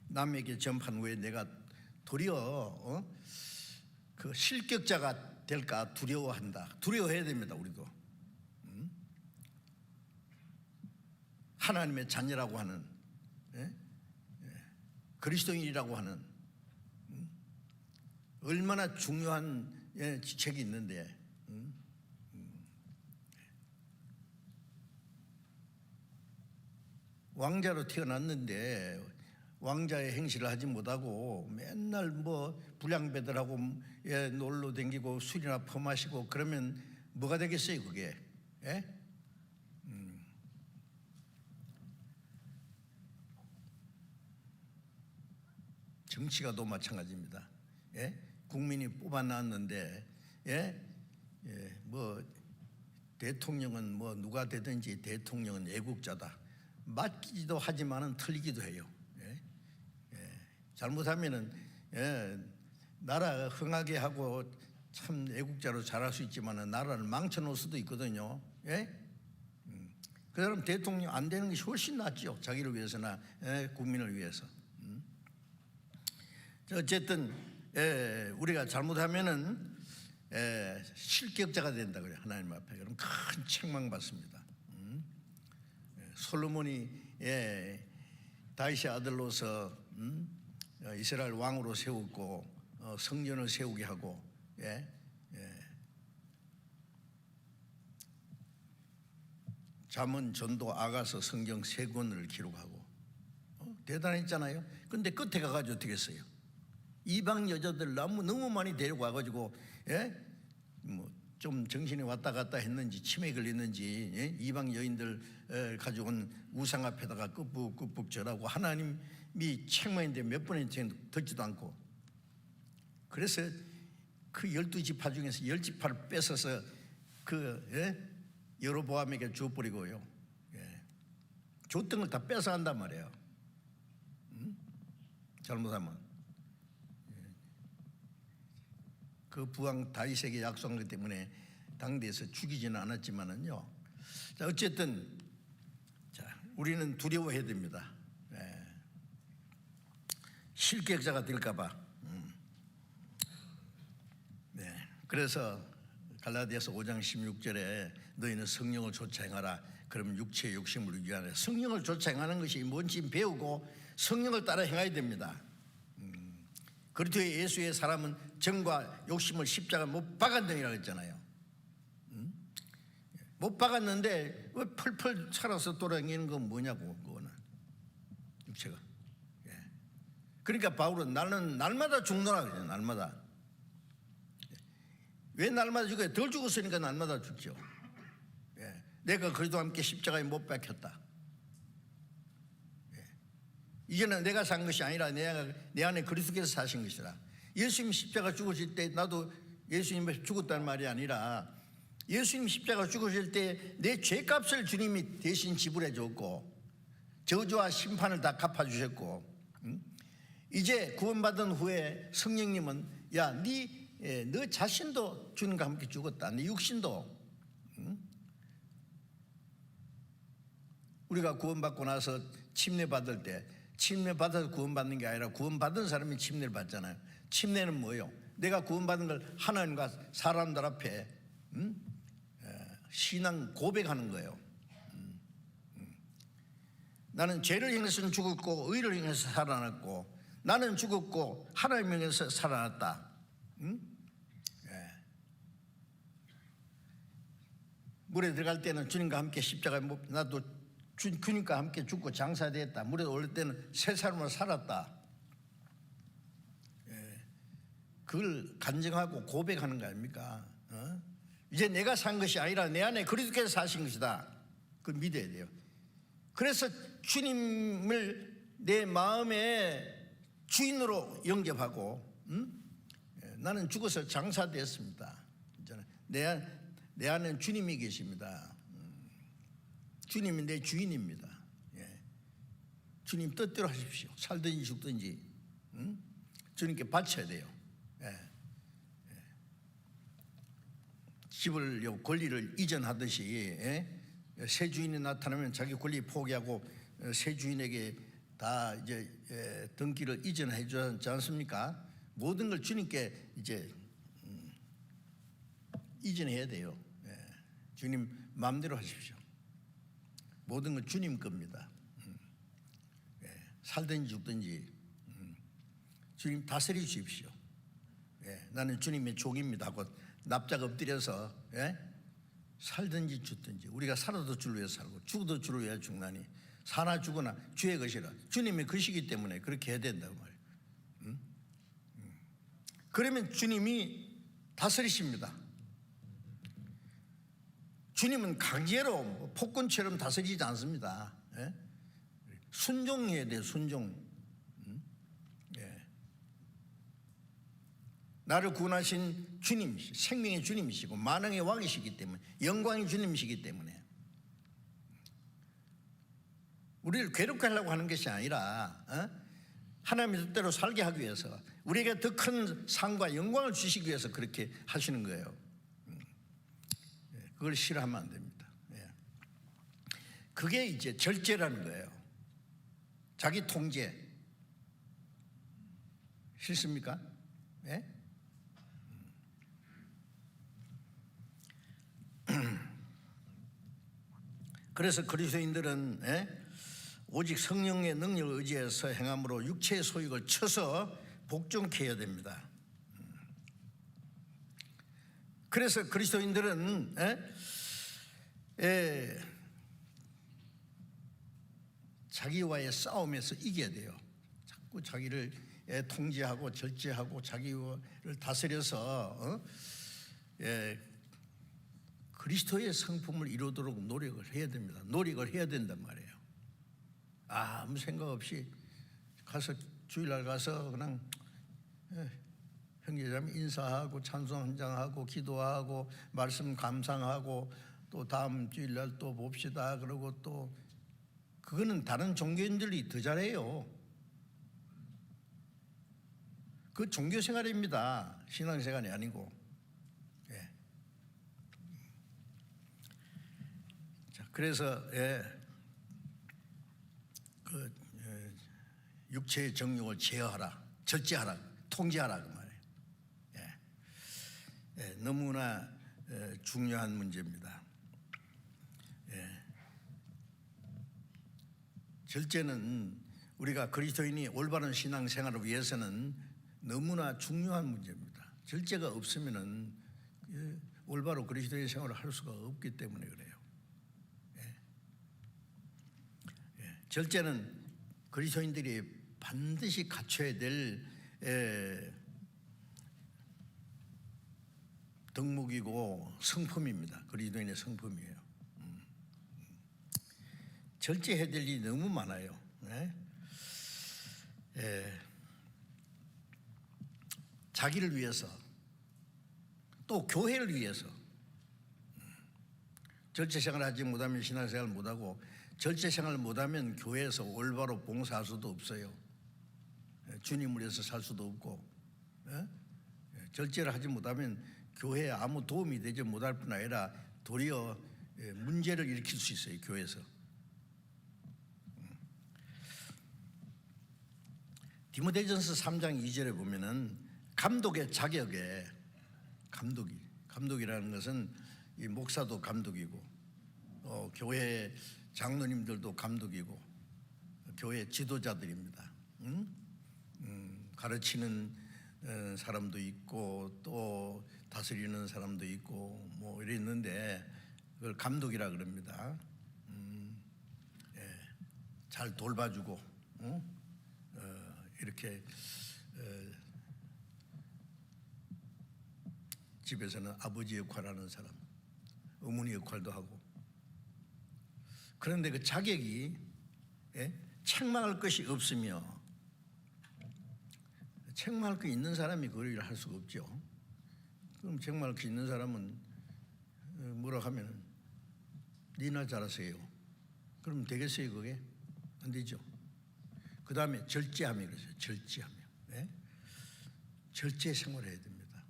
남에게 전파한 후에 내가 도리어 그 실격자가 될까 두려워한다. 두려워해야 됩니다. 우리도 하나님의 자녀라고 하는, 그리스도인이라고 하는 얼마나 중요한 지책이 있는데, 왕자로 태어났는데 왕자의 행실을 하지 못하고 맨날 뭐 불량배들하고 놀러 댕기고 술이나 퍼마시고 그러면 뭐가 되겠어요 그게? 정치가 또 마찬가지입니다. 국민이 뽑아놨는데 뭐 대통령은 뭐 누가 되든지 대통령은 애국자다. 맞기도 하지만은 틀리기도 해요. 잘못하면은 나라 흥하게 하고 참 애국자로 잘할 수 있지만은 나라를 망쳐놓을 수도 있거든요. 그 사람 대통령 안 되는 것이 훨씬 낫죠. 자기를 위해서나 국민을 위해서. 어쨌든 우리가 잘못하면은 실격자가 된다 그래요. 하나님 앞에. 그럼 큰 책망 받습니다. 솔로몬이 다윗의 아들로서 이스라엘 왕으로 세웠고 성전을 세우게 하고 잠언, 전도, 아가서, 성경 3권을 기록하고 대단했잖아요. 근데 끝에 가가지고 어떻게 했어요? 이방 여자들 너무 많이 데리고 와가지고 뭐 좀 정신이 왔다 갔다 했는지 치매 걸렸는지 이방 여인들 가져온 우상 앞에다가 끄북끄북 절하고 하나님이 책망인데 몇 번인지 듣지도 않고, 그래서 그 12지파 중에서 10지파를 뺏어서 그 여로보암에게 줘버리고요. 줬던 걸 다 뺏어간단 말이에요. 잘못하면. 그 부왕 다윗에게 약속한 것 때문에 당대에서 죽이지는 않았지만은요. 자, 어쨌든 우리는 두려워해야 됩니다. 실격자가 될까봐. 그래서 갈라디아서 5장 16절에 너희는 성령을 좇아 행하라. 그럼 육체의 욕심을 유지하라. 성령을 좇아 행하는 것이 뭔지 배우고 성령을 따라 행해야 됩니다. 그리스도의 예수의 사람은 정과 욕심을 십자가 못 박았느니라 했잖아요. 못 박았는데 왜 펄펄 살아서 돌아다니는 건 뭐냐고. 그거는 육체가. 그러니까 바울은 나는 날마다 죽노라 그래요. 날마다. 왜 날마다 죽어요? 덜 죽었으니까 날마다 죽죠. 내가 그리스도와 함께 십자가에 못 박혔다. 이제는 내가 산 것이 아니라 내 안에 그리스도께서 사신 것이라. 예수님 십자가 죽으실 때 나도 예수님이 죽었다는 말이 아니라 예수님 십자가 죽으실 때 내 죄값을 주님이 대신 지불해 줬고 저주와 심판을 다 갚아주셨고 이제 구원받은 후에 성령님은 야, 너 자신도 주님과 함께 죽었다. 네 육신도. 우리가 구원받고 나서 침례받을 때 침례받아서 구원받는 게 아니라 구원받은 사람이 침례를 받잖아요. 침례는 뭐예요? 내가 구원받은 걸 하나님과 사람들 앞에 신앙 고백하는 거예요. 나는 죄를 행해서는 죽었고 의를 행해서 살아났고 나는 죽었고 하나님을 행해서 살아났다. 물에 들어갈 때는 주님과 함께 십자가에 나도 주님과 함께 죽고 장사되었다. 물에 올릴 때는 새 사람으로 살았다. 그걸 간증하고 고백하는 거 아닙니까? 이제 내가 산 것이 아니라 내 안에 그리스도께서 사신 것이다. 그걸 믿어야 돼요. 그래서 주님을 내 마음의 주인으로 영접하고 나는 죽어서 장사되었습니다. 내 안에 주님이 계십니다. 주님이 내 주인입니다. 주님 뜻대로 하십시오. 살든지 죽든지 주님께 바쳐야 돼요. 집을 권리를 이전하듯이 새 주인이 나타나면 자기 권리 포기하고 새 주인에게 다 이제 등기를 이전해 주지 않습니까? 모든 걸 주님께 이제 이전해야 돼요. 주님 마음대로 하십시오. 모든 건 주님 겁니다. 살든지 죽든지 주님 다스려 주십시오. 나는 주님의 종입니다 하고 납작 엎드려서 살든지 죽든지 우리가 살아도 주를 위해 살고 죽어도 주를 위해 죽나니 사나 죽으나 주의 것이라. 주님의 것이기 때문에 그렇게 해야 된다고 말이에요. 그러면 주님이 다스리십니다. 주님은 강제로 폭군처럼 다스리지 않습니다. 순종해야 돼요. 순종. 나를 구원하신 주님, 생명의 주님이시고 만왕의 왕이시기 때문에 영광의 주님이시기 때문에 우리를 괴롭게 하려고 하는 것이 아니라 하나님의 뜻대로 살게 하기 위해서 우리에게 더 큰 상과 영광을 주시기 위해서 그렇게 하시는 거예요. 그걸 싫어하면 안 됩니다. 그게 이제 절제라는 거예요. 자기 통제. 싫습니까? 그래서 그리스도인들은 오직 성령의 능력을 의지해서 행함으로 육체의 소욕을 쳐서 복종케 해야 됩니다. 그래서 그리스도인들은 자기와의 싸움에서 이겨야 돼요. 자꾸 자기를 통제하고 절제하고 자기를 다스려서 그리스도의 성품을 이루도록 노력을 해야 됩니다. 노력을 해야 된단 말이에요. 아무 생각 없이 가서 주일날 가서 그냥 형제자매 인사하고 찬송 한장하고 기도하고 말씀 감상하고 또 다음 주일날 또 봅시다 그러고 또 그거는 다른 종교인들이 더 잘해요. 그 종교생활입니다. 신앙생활이 아니고. 그래서 육체의 정욕을 제어하라, 절제하라, 통제하라 그 말이에요. 너무나 중요한 문제입니다. 절제는 우리가 그리스도인이 올바른 신앙생활을 위해서는 너무나 중요한 문제입니다. 절제가 없으면은 올바로 그리스도의 생활을 할 수가 없기 때문에 그래요. 절제는 그리스도인들이 반드시 갖춰야 될 덕목이고 성품입니다. 그리스도인의 성품이에요. 절제해야 될 일이 너무 많아요. 자기를 위해서 또 교회를 위해서 절제생활을 하지 못하면 신앙생활을 못하고 절제생활을 못하면 교회에서 올바로 봉사할 수도 없어요. 주님을 위해서 살 수도 없고, 절제를 하지 못하면 교회에 아무 도움이 되지 못할 뿐 아니라 도리어 문제를 일으킬 수 있어요, 교회에서. 디모데전서 3장 2절에 보면은 감독의 자격에, 감독이라는 것은 이 목사도 감독이고, 교회 장로님들도 감독이고, 교회 지도자들입니다. 가르치는 사람도 있고 또 다스리는 사람도 있고 뭐 이래 있는데 그걸 감독이라 그럽니다. 잘 돌봐주고, 이렇게 집에서는 아버지 역할하는 사람, 어머니 역할도 하고. 그런데 그 자격이 책망할 것이 없으며, 책망할 거 있는 사람이 그 일을 할 수가 없죠. 그럼 책망할 거 있는 사람은 뭐라 하면은 니나 잘하세요. 그럼 되겠어요? 그게 안 되죠. 그 다음에 절제함이 그러죠. 절제하며, 절제 생활해야 됩니다.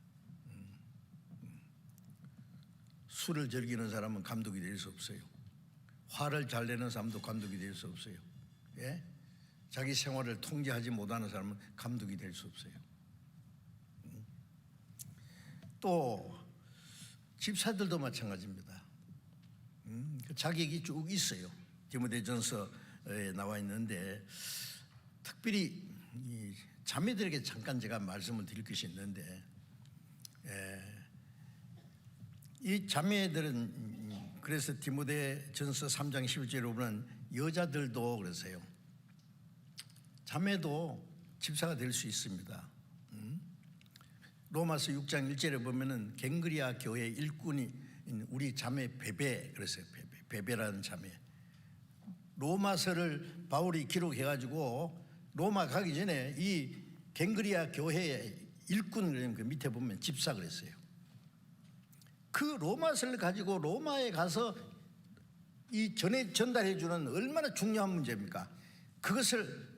술을 즐기는 사람은 감독이 될 수 없어요. 화를 잘 내는 사람도 감독이 될 수 없어요. 자기 생활을 통제하지 못하는 사람은 감독이 될 수 없어요. 또 집사들도 마찬가지입니다. 그 자격이 쭉 있어요. 디모데전서에 나와 있는데, 특별히 이 자매들에게 잠깐 제가 말씀을 드릴 것이 있는데, 이 자매들은 그래서 디모데전서 3장 11절에 보면 여자들도 그러세요. 자매도 집사가 될 수 있습니다. 로마서 6장 1절에 보면은 갱그리아 교회 일꾼이 우리 자매 베베 그랬어요. 베베라는 자매. 로마서를 바울이 기록해가지고 로마 가기 전에 이 갱그리아 교회의 일꾼, 그 밑에 보면 집사 그랬어요. 그 로마서를 가지고 로마에 가서 이 전달해 주는 얼마나 중요한 문제입니까? 그것을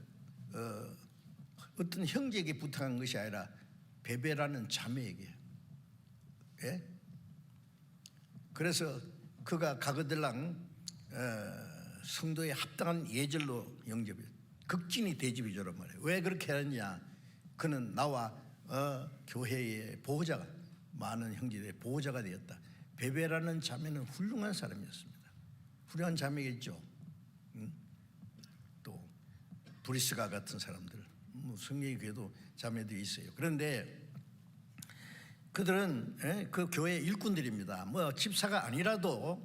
어떤 형제에게 부탁한 것이 아니라 베베라는 자매에게. 그래서 그가 가그들랑 성도에 합당한 예절로 영접해 극진히 대접해 주란 말이에요. 왜 그렇게 하느냐? 그는 나와 교회의 보호자가, 많은 형제들의 보호자가 되었다. 베베라는 자매는 훌륭한 사람이었습니다. 훌륭한 자매겠죠. 또 브리스가 같은 사람들, 성령의 교회도 자매들이 있어요. 그런데 그들은 그 교회 일꾼들입니다. 뭐 집사가 아니라도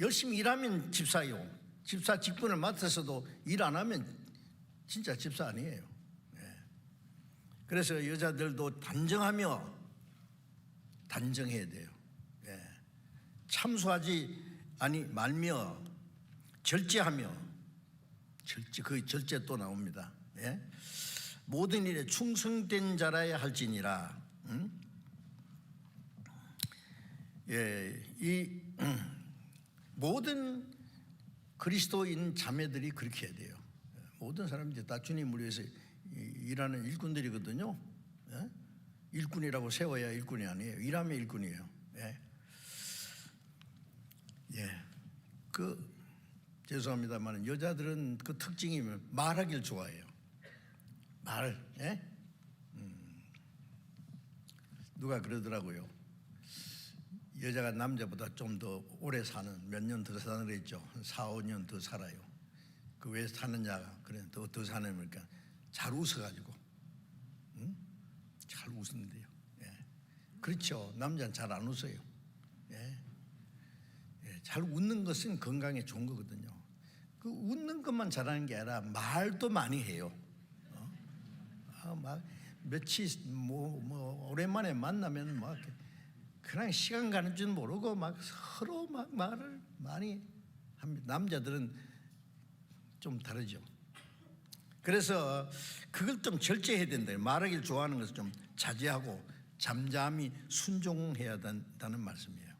열심히 일하면 집사요. 집사 직분을 맡아서도 일 안 하면 진짜 집사 아니에요. 그래서 여자들도 단정해야 돼요. 참수하지 말며 절제하며, 그 절제 또 나옵니다. 모든 일에 충성된 자라야 할지니라. 이 모든 그리스도인 자매들이 그렇게 해야 돼요. 모든 사람들이 다 주님을 위해서 일하는 일꾼들이거든요. 일꾼이라고 세워야 일꾼이 아니에요. 일하면 일꾼이에요. 죄송합니다만 여자들은 그 특징이 말하길 좋아해요. 누가 그러더라고요. 여자가 남자보다 좀 더 오래 사는, 몇 년 더 사는 거 있죠. 한 4, 5년 더 살아요. 그 왜 사느냐? 그래 더 사는 거니까 잘 웃어가지고, 잘 웃는데요. 그렇죠. 남자는 잘 안 웃어요. 잘 웃는 것은 건강에 좋은 거거든요. 그 웃는 것만 잘하는 게 아니라 말도 많이 해요. 막 며칠 오랜만에 만나면 막 그냥 시간 가는 줄 모르고 막 서로 막 말을 많이 합니다. 남자들은 좀 다르죠. 그래서 그걸 좀 절제해야 된다. 말하길 좋아하는 것을 좀 자제하고 잠잠히 순종해야 된다는 말씀이에요.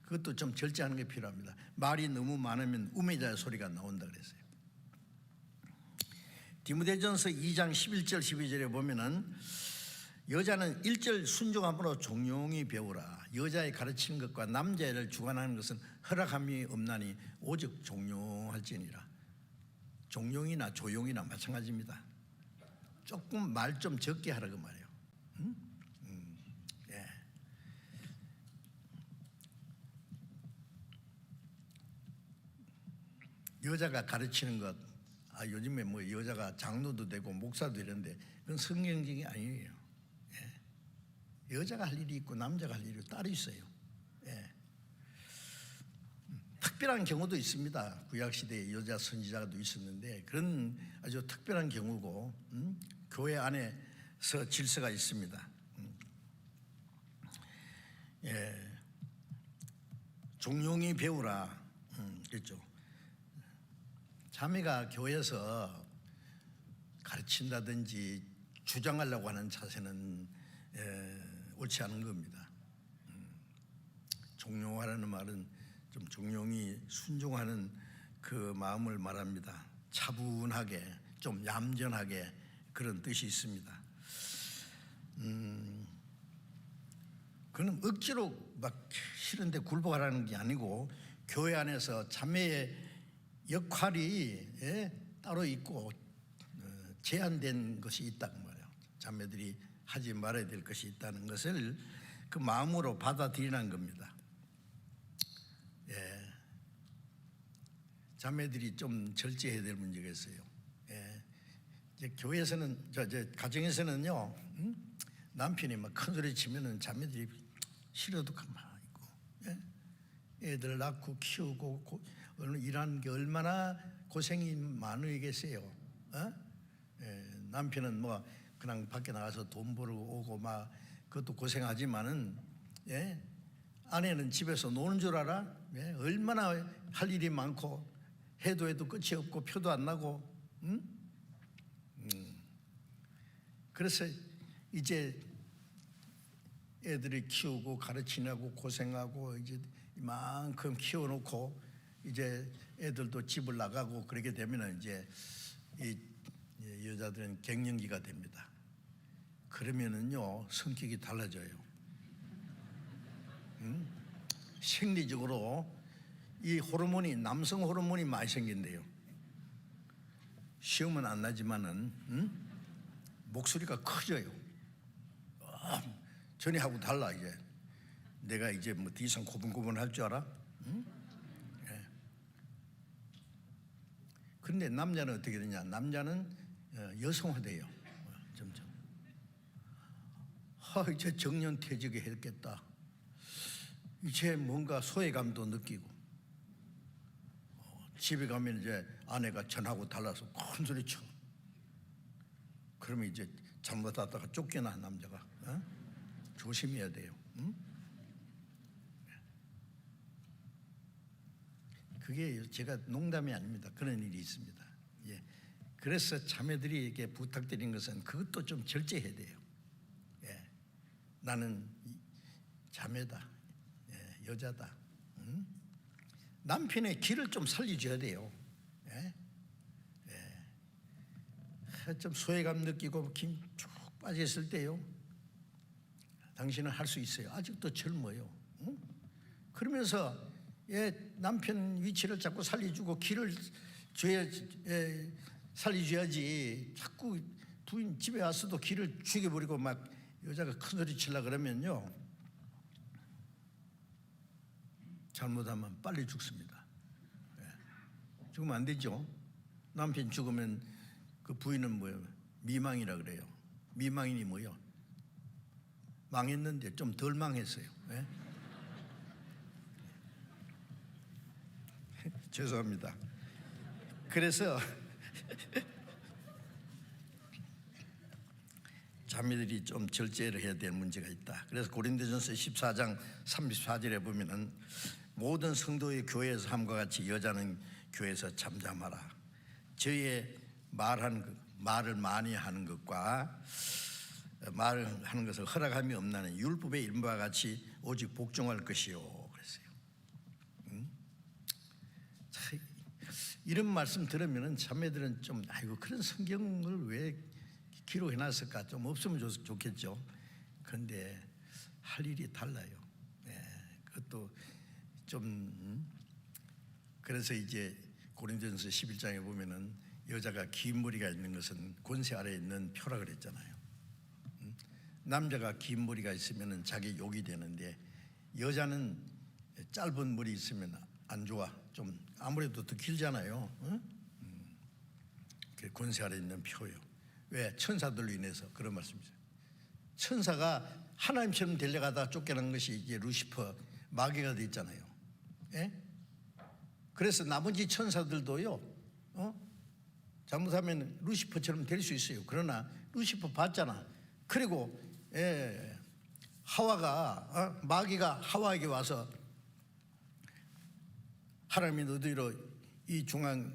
그것도 좀 절제하는 게 필요합니다. 말이 너무 많으면 우매자의 소리가 나온다 그랬어요. 디모데전서 2장 11절 12절에 보면은 여자는 1절 순종함으로 종용히 배우라. 여자의 가르치는 것과 남자를 주관하는 것은 허락함이 없나니 오직 종용할지니라. 종용이나 조용이나 마찬가지입니다. 조금 말 좀 적게 하라 그 말이에요. 예. 여자가 가르치는 것, 요즘에 뭐 여자가 장로도 되고 목사도 이런데 그건 성경적이 아니에요. 예. 여자가 할 일이 있고 남자가 할 일이 따로 있어요. 예. 특별한 경우도 있습니다. 구약 시대에 여자 선지자도 있었는데 그런 아주 특별한 경우고 교회 안에서 질서가 있습니다. 예. 종용히 배우라. 그렇죠. 자매가 교회에서 가르친다든지 주장하려고 하는 자세는 옳지 않은 겁니다. 종용하라는 말은 좀 종용히 순종하는 그 마음을 말합니다. 차분하게 좀 얌전하게 그런 뜻이 있습니다. 그는 억지로 막 싫은데 굴복하라는 게 아니고 교회 안에서 자매의 역할이 따로 있고 제한된 것이 있다고 말해요. 자매들이 하지 말아야 될 것이 있다는 것을 그 마음으로 받아들이는 겁니다. 예. 자매들이 좀 절제해야 될 문제가 있어요. 예. 이제 교회에서는 가정에서는요, 남편이 막 큰 소리 치면은 자매들이 싫어도 가만히 있고, 예? 애들 낳고 키우고 일하는 게 얼마나 고생이 많으겠어요. 예. 남편은 뭐 그냥 밖에 나가서 돈 벌고 오고 막 그것도 고생하지만은, 예? 아내는 집에서 노는 줄 알아? 예? 얼마나 할 일이 많고 해도 끝이 없고 표도 안 나고, 그래서 이제 애들을 키우고 가르치냐고 고생하고 이제 이만큼 키워놓고 이제 애들도 집을 나가고 그렇게 되면 이제 이 여자들은 갱년기가 됩니다. 그러면은요 성격이 달라져요. 생리적으로 이 호르몬이 남성 호르몬이 많이 생긴대요. 시험은 안 나지만은 목소리가 커져요. 전에하고 달라 이제. 내가 이제 뭐 더 이상 고분고분 할 줄 알아? 예. 그런데 남자는 어떻게 되냐? 남자는 여성화돼요. 점점. 이제 정년퇴직이 했겠다. 이제 뭔가 소외감도 느끼고 집에 가면 이제 아내가 전하고 달라서 큰 소리 쳐. 그러면 이제 잘못하다가 쫓겨나 남자가. 조심해야 돼요. 그게 제가 농담이 아닙니다. 그런 일이 있습니다. 예. 그래서 자매들이 이렇게 부탁드린 것은 그것도 좀 절제해야 돼요. 예. 나는 자매다. 예. 여자다. 남편의 길을 좀 살려줘야 돼요. 예. 예. 좀 소외감 느끼고 힘 쭉 빠졌을 때요. 당신은 할 수 있어요. 아직도 젊어요. 그러면서 남편 위치를 자꾸 살려주고 길을 살려줘야지. 자꾸 부인 집에 와서도 길을 죽여버리고 막 여자가 큰 소리 치려 그러면요. 잘못하면 빨리 죽습니다. 죽으면 안 되죠. 남편 죽으면 그 부인은 뭐예요? 미망이라 그래요. 미망인이 뭐예요? 망했는데 좀 덜 망했어요. 네? 죄송합니다. 그래서 자매들이 좀 절제를 해야 될 문제가 있다. 그래서 고린도전서 14장 34절에 보면은 모든 성도의 교회에서 함과 같이 여자는 교회에서 잠잠하라. 저의 말을 많이 하는 것과 말을 하는 것을 허락함이 없나니 율법의 일과 같이 오직 복종할 것이요. 그랬어요. 이런 말씀 들으면은 자매들은 좀 아이고 그런 성경을 왜 기록해놨을까 좀 없으면 좋겠죠. 그런데 할 일이 달라요. 그것도 좀 그래서 이제 고린도전서 11장에 보면은 여자가 긴 머리가 있는 것은 권세 아래에 있는 표라 그랬잖아요. 남자가 긴 머리가 있으면은 자기 욕이 되는데 여자는 짧은 머리 있으면 안 좋아. 좀 아무래도 더 길잖아요. 그 권세 아래에 있는 표요. 왜? 천사들로 인해서 그런 말씀이죠. 천사가 하나님처럼 되려가다 쫓겨난 것이 이제 루시퍼 마귀가 돼 있잖아요. 예? 그래서 나머지 천사들도요. 잘못하면 루시퍼처럼 될 수 있어요. 그러나 루시퍼 봤잖아. 그리고 하와가 마귀가 하와에게 와서 하나님이 너희로 이 중앙에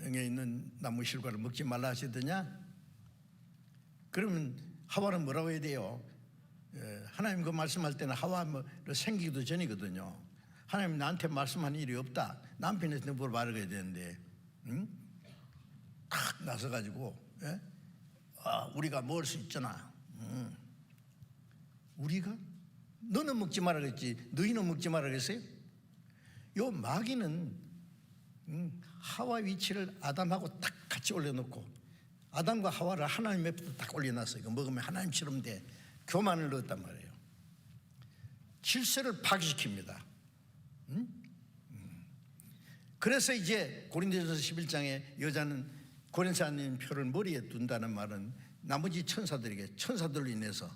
있는 나무 실과를 먹지 말라 하시더냐? 그러면 하와는 뭐라고 해야 돼요? 하나님 그 말씀할 때는 하와를 생기기도 전이거든요. 하나님 나한테 말씀한 일이 없다. 남편한테 뭘 말해야 되는데, 탁 나서가지고, 우리가 먹을 수 있잖아. 우리가? 너는 먹지 말라 그랬지. 너희는 먹지 말라 그랬어요? 요 마귀는 하와 위치를 아담하고 딱 같이 올려놓고 아담과 하와를 하나님 옆에 딱 올려놨어요. 이거 먹으면 하나님처럼 돼. 교만을 넣었단 말이에요. 질서를 파괴시킵니다. 그래서 이제 고린도전서 11장에 여자는 고린도사님 표를 머리에 둔다는 말은 나머지 천사들에게 천사들로 인해서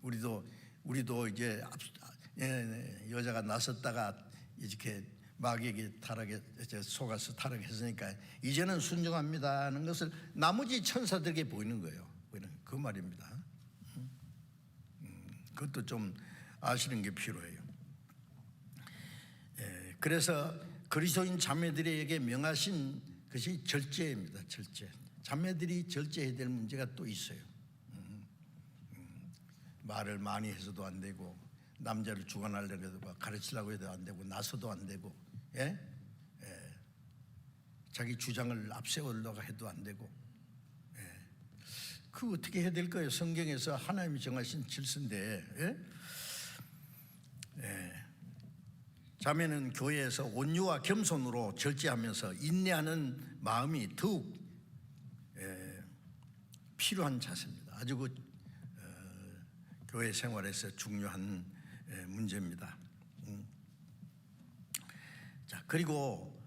우리도 이제 여자가 나섰다가 이렇게 마귀에게 속아서 타락했으니까 이제는 순종합니다 하는 것을 나머지 천사들에게 보이는 거예요. 그 말입니다. 그것도 좀 아시는 게 필요해요. 그래서 그리스도인 자매들에게 명하신 것이 절제입니다. 절제. 자매들이 절제해야 될 문제가 또 있어요. 말을 많이 해서도 안 되고 남자를 주관하려고 해도 가르치려고 해도 안 되고 나서도 안 되고 자기 주장을 앞세우려고 해도 안 되고 그 어떻게 해야 될 거예요? 성경에서 하나님이 정하신 질서인데 자매는 교회에서 온유와 겸손으로 절제하면서 인내하는 마음이 더욱 필요한 자세입니다. 아주 교회 생활에서 중요한 문제입니다. 자, 그리고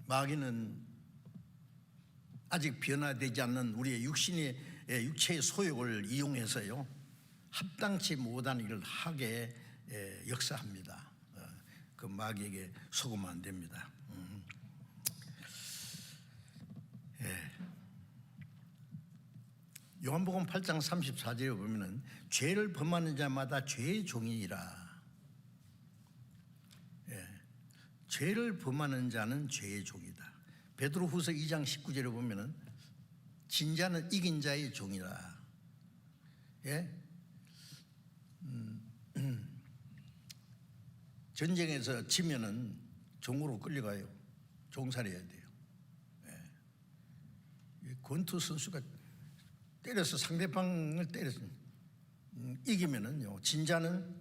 마귀는 아직 변화되지 않는 우리의 육체의 소욕을 이용해서요 합당치 못한 일을 하게 역사합니다. 그 마귀에게 속으면 안 됩니다. 요한복음 8장 34절에 보면은 죄를 범하는 자마다 죄의 종이니라. 죄를 범하는 자는 죄의 종이다. 베드로후서 2장 19절에 보면은 진자는 이긴 자의 종이라. 전쟁에서 지면은 종으로 끌려가요. 종살이해야 돼요. 권투 선수가 때려서 상대방을 때려서 이기면은요 진자는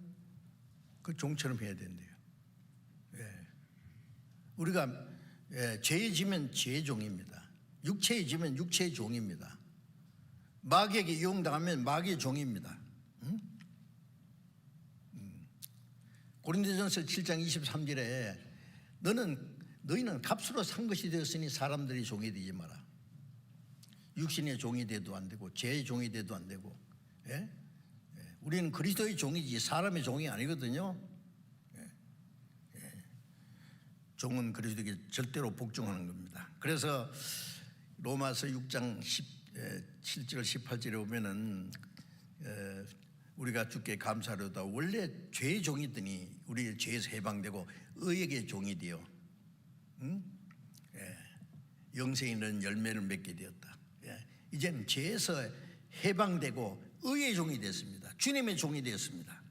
그 종처럼 해야 된대요. 우리가 죄에 지면 죄의 종입니다. 육체에 지면 육체의 종입니다. 마귀에게 이용당하면 마귀의 종입니다. 고린도전서 7장 23절에 너희는 값으로 산 것이 되었으니 사람들이 종이 되지 마라. 육신의 종이 돼도 안 되고 죄의 종이 돼도 안 되고 우리는 그리스도의 종이지 사람의 종이 아니거든요. 종은 그리스도에게 절대로 복종하는 겁니다. 그래서 로마서 6장 17절 18절에 보면은 우리가 주께 감사하려다 원래 죄의 종이더니 우리 죄에서 해방되고 의에게 종이 되어 영생에 이르는 열매를 맺게 되었다. 이제는 죄에서 해방되고 의의 종이 됐습니다. 주님의 종이 되었습니다.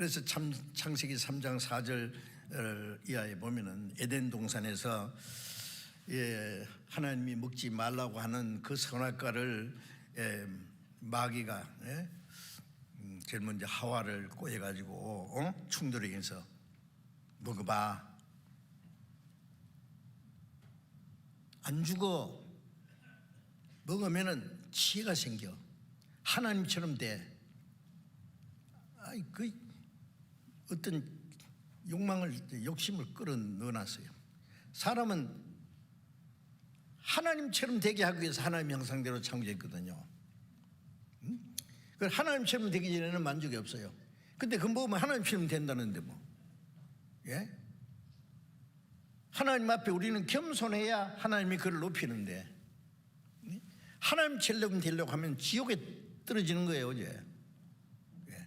그래서 창세기 3장 4절 이하에 보면은 에덴 동산에서 하나님이 먹지 말라고 하는 그 선악과를 마귀가 제일 먼저 하와를 꼬여가지고 충돌하게 해서 먹어봐. 안 죽어. 먹으면은 지혜가 생겨. 하나님처럼 돼. 그 어떤 욕심을 끌어 넣어놨어요. 사람은 하나님처럼 되게 하기 위해서 하나님 형상대로 창조했거든요. 하나님처럼 되기 전에는 만족이 없어요. 근데 그거 먹으면 하나님처럼 된다는데 뭐. 예? 하나님 앞에 우리는 겸손해야 하나님이 그를 높이는데, 하나님처럼 되려고 하면 지옥에 떨어지는 거예요, 이제. 예.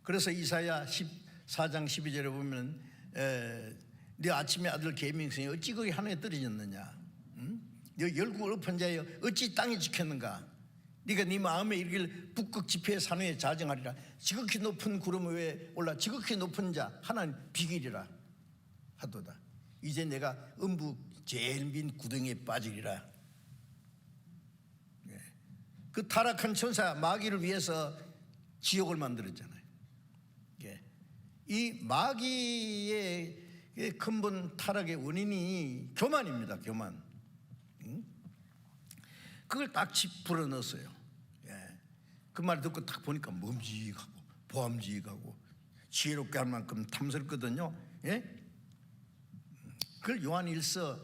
그래서 이사야 14장 12절에 보면 네 아침에 아들 계명성이 어찌 거기 하늘에 떨어졌느냐? 너 열국을 엎은 자여 어찌 땅에 지켰는가? 네가 네 마음에 이르기를 북극 지폐의 산위에 자정하리라. 지극히 높은 구름 위에 올라 지극히 높은 자 하나님 비길이라 하도다. 이제 내가 음부 제일 민 구덩이에 빠지리라. 그 타락한 천사 마귀를 위해서 지옥을 만들었잖아요. 이 마귀의 근본 타락의 원인이 교만입니다. 교만. 그걸 딱 짚으러 넣었어요. 그 말 듣고 딱 보니까 멈직하고 보암직하고 지혜롭게 할 만큼 탐스럽거든요. 그걸 요한 1서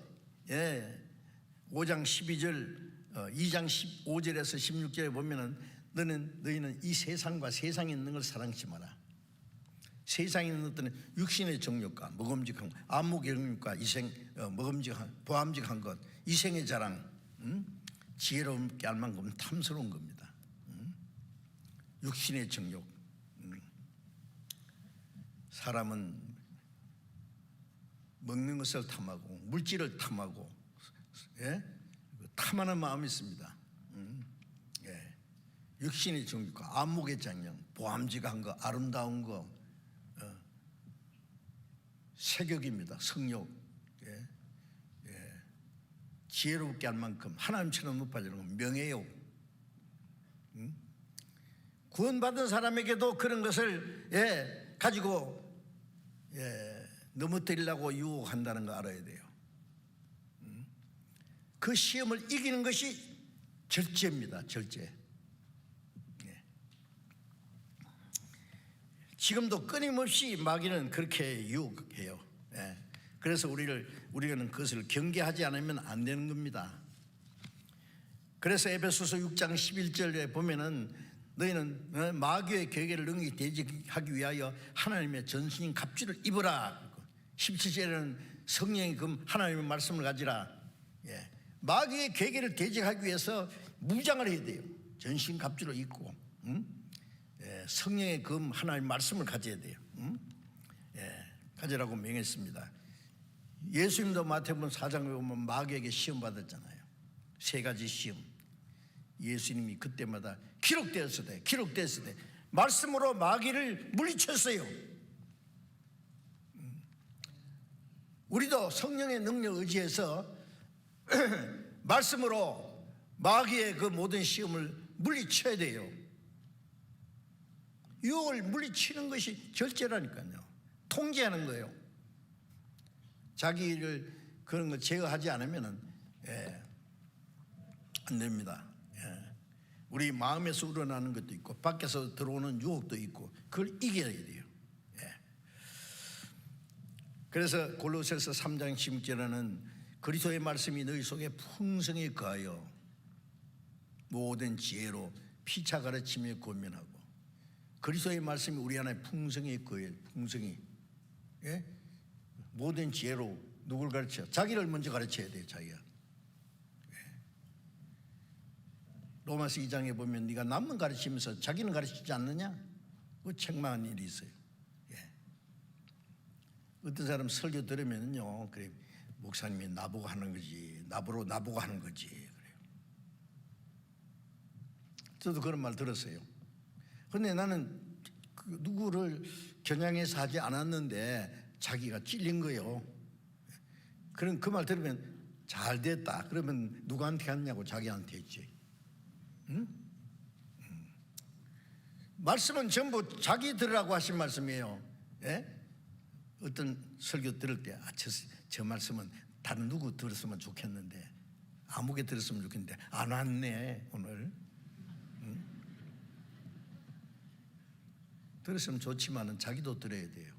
5장 12절 2장 15절에서 16절에 보면은 너희는 이 세상과 세상에 있는 걸 사랑치 마라. 세상에 있는 것들은 육신의 정욕과 먹음직한 것, 안목의 정욕과 먹음직한 보암직한 것, 이생의 자랑, 지혜롭게 할 만큼 탐스러운 겁니다. 육신의 정욕. 사람은 먹는 것을 탐하고 물질을 탐하고 탐하는 마음이 있습니다. 육신의 정욕과 안목의 장령, 보암직한 거, 아름다운 거, 색욕입니다. 성욕. 지혜롭게 할 만큼 하나님처럼 높아지는 건 명예욕. 구원받은 사람에게도 그런 것을 가지고 넘어뜨리려고 유혹한다는 거 알아야 돼요. 그 시험을 이기는 것이 절제입니다. 절제. 지금도 끊임없이 마귀는 그렇게 유혹해요. 그래서 우리는 그것을 경계하지 않으면 안 되는 겁니다. 그래서 에베소서 6장 11절에 보면은 너희는 마귀의 계계를 능히 대적하기 위하여 하나님의 전신인 갑주를 입으라. 17절에는 성령이 금 하나님의 말씀을 가지라. 마귀의 계계를 대적하기 위해서 무장을 해야 돼요. 전신 갑주를 입고 성령의 금 하나님의 말씀을 가져야 돼요. 가지라고 명했습니다. 예수님도 마태복음 4장에 보면 마귀에게 시험 받았잖아요. 3가지 시험. 예수님이 그때마다 기록되었으되 말씀으로 마귀를 물리쳤어요. 우리도 성령의 능력 의지해서 말씀으로 마귀의 그 모든 시험을 물리쳐야 돼요. 유혹을 물리치는 것이 절제라니까요. 통제하는 거예요. 자기를 그런 거 제어하지 않으면 안 됩니다. 우리 마음에서 우러나는 것도 있고 밖에서 들어오는 유혹도 있고 그걸 이겨야 돼요. 그래서 골로새서 3장 16절에는 그리스도의 말씀이 너희 속에 풍성히 거하여 모든 지혜로 피차 가르치며 고면하고, 그리스도의 말씀이 우리 안에 풍성히 거해요. 풍성히. 모든 지혜로 누굴 가르쳐? 자기를 먼저 가르쳐야 돼요. 자기가. 로마서 2장에 보면 네가 남은 가르치면서 자기는 가르치지 않느냐? 그 책망한 일이 있어요. 어떤 사람 설교 들으면요, 그래, 목사님이 나보고 하는 거지, 나보고 하는 거지. 그래요. 저도 그런 말 들었어요. 근데 나는 누구를 겨냥해서 하지 않았는데 자기가 찔린 거예요. 그럼 그 말 들으면 잘 됐다. 그러면 누구한테 했냐고 자기한테 했지. 응? 말씀은 전부 자기 들으라고 하신 말씀이에요. 예? 어떤 설교 들을 때 저 말씀은 다른 누구 들었으면 좋겠는데 아무개 들었으면 좋겠는데 안 왔네 오늘. 응? 들었으면 좋지만은 자기도 들어야 돼요.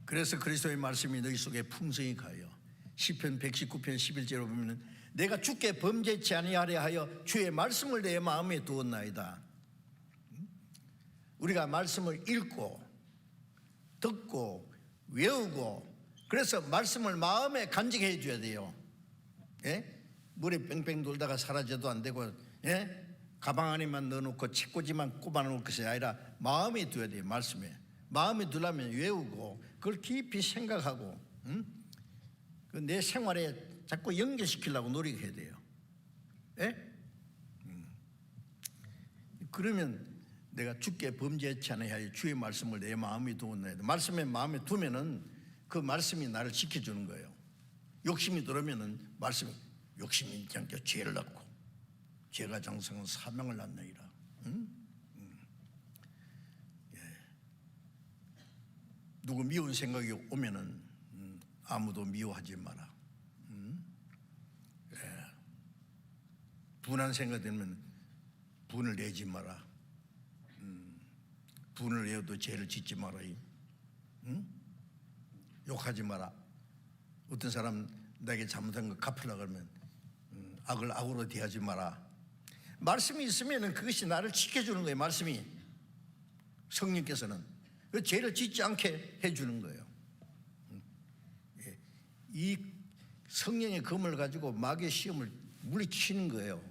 그래서 그리스도의 말씀이 너희 속에 풍성히 가요. 시편 119편 11절에 보면 내가 주께 범죄치 아니하려 하여 주의 말씀을 내 마음에 두었나이다. 우리가 말씀을 읽고 듣고 외우고 그래서 말씀을 마음에 간직해 줘야 돼요. 예? 물에 뺑뺑 돌다가 사라져도 안 되고, 예? 가방 안에만 넣어놓고 책꽂이만 꼽아놓을 것이 아니라 마음에 두어야 돼요. 말씀에 마음에 두려면 외우고 그걸 깊이 생각하고, 내 생활에 자꾸 연결시키려고 노력해야 돼요. 예? 그러면 내가 주께 범죄치 않아야 주의 말씀을 내 마음에 두었나이다. 말씀에 마음에 두면은 그 말씀이 나를 지켜주는 거예요. 욕심이 들으면은 말씀이 욕심이 그냥 죄를 낳고 죄가 장성은 사명을 낳느니라. 예. 누구 미운 생각이 오면은 아무도 미워하지 마라. 예. 분한 생각 들면 분을 내지 마라. 분을 내어도 죄를 짓지 마라. 욕하지 마라. 어떤 사람 내게 잘못한 거 갚으려고 그러면 악을 악으로 대하지 마라. 말씀이 있으면 그것이 나를 지켜주는 거예요. 말씀이 성령께서는 그 죄를 짓지 않게 해주는 거예요. 이 성령의 검을 가지고 마귀의 시험을 물리치는 거예요.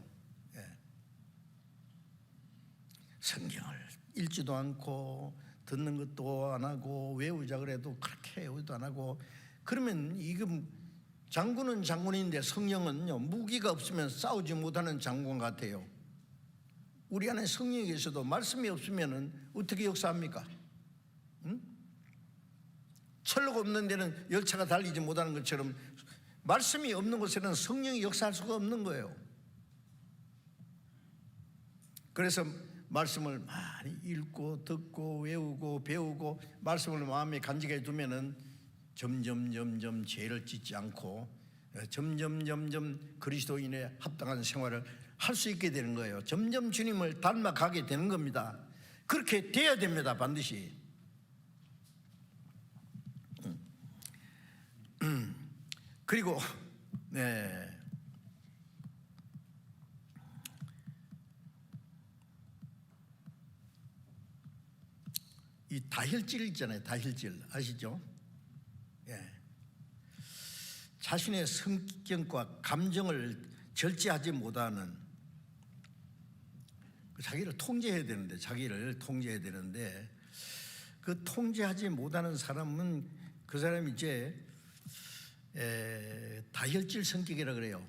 성경을 읽지도 않고 듣는 것도 안 하고 외우자 그래도 그렇게 외우도 안 하고 그러면 이거 장군은 장군인데 성령은요 무기가 없으면 싸우지 못하는 장군 같아요. 우리 안에 성령이 계셔도 말씀이 없으면 어떻게 역사합니까? 응? 철로가 없는 데는 열차가 달리지 못하는 것처럼 말씀이 없는 곳에는 성령이 역사할 수가 없는 거예요. 그래서 말씀을 많이 읽고 듣고 외우고 배우고 말씀을 마음에 간직해 두면은 점점 죄를 짓지 않고 점점 그리스도인의 합당한 생활을 할 수 있게 되는 거예요. 점점 주님을 닮아가게 되는 겁니다. 그렇게 돼야 됩니다. 반드시. 그리고 이 다혈질 있잖아요. 다혈질 아시죠? 예. 자신의 성격과 감정을 절제하지 못하는 자기를 통제해야 되는데 그 통제하지 못하는 사람은 그 사람이 이제 다혈질 성격이라 그래요.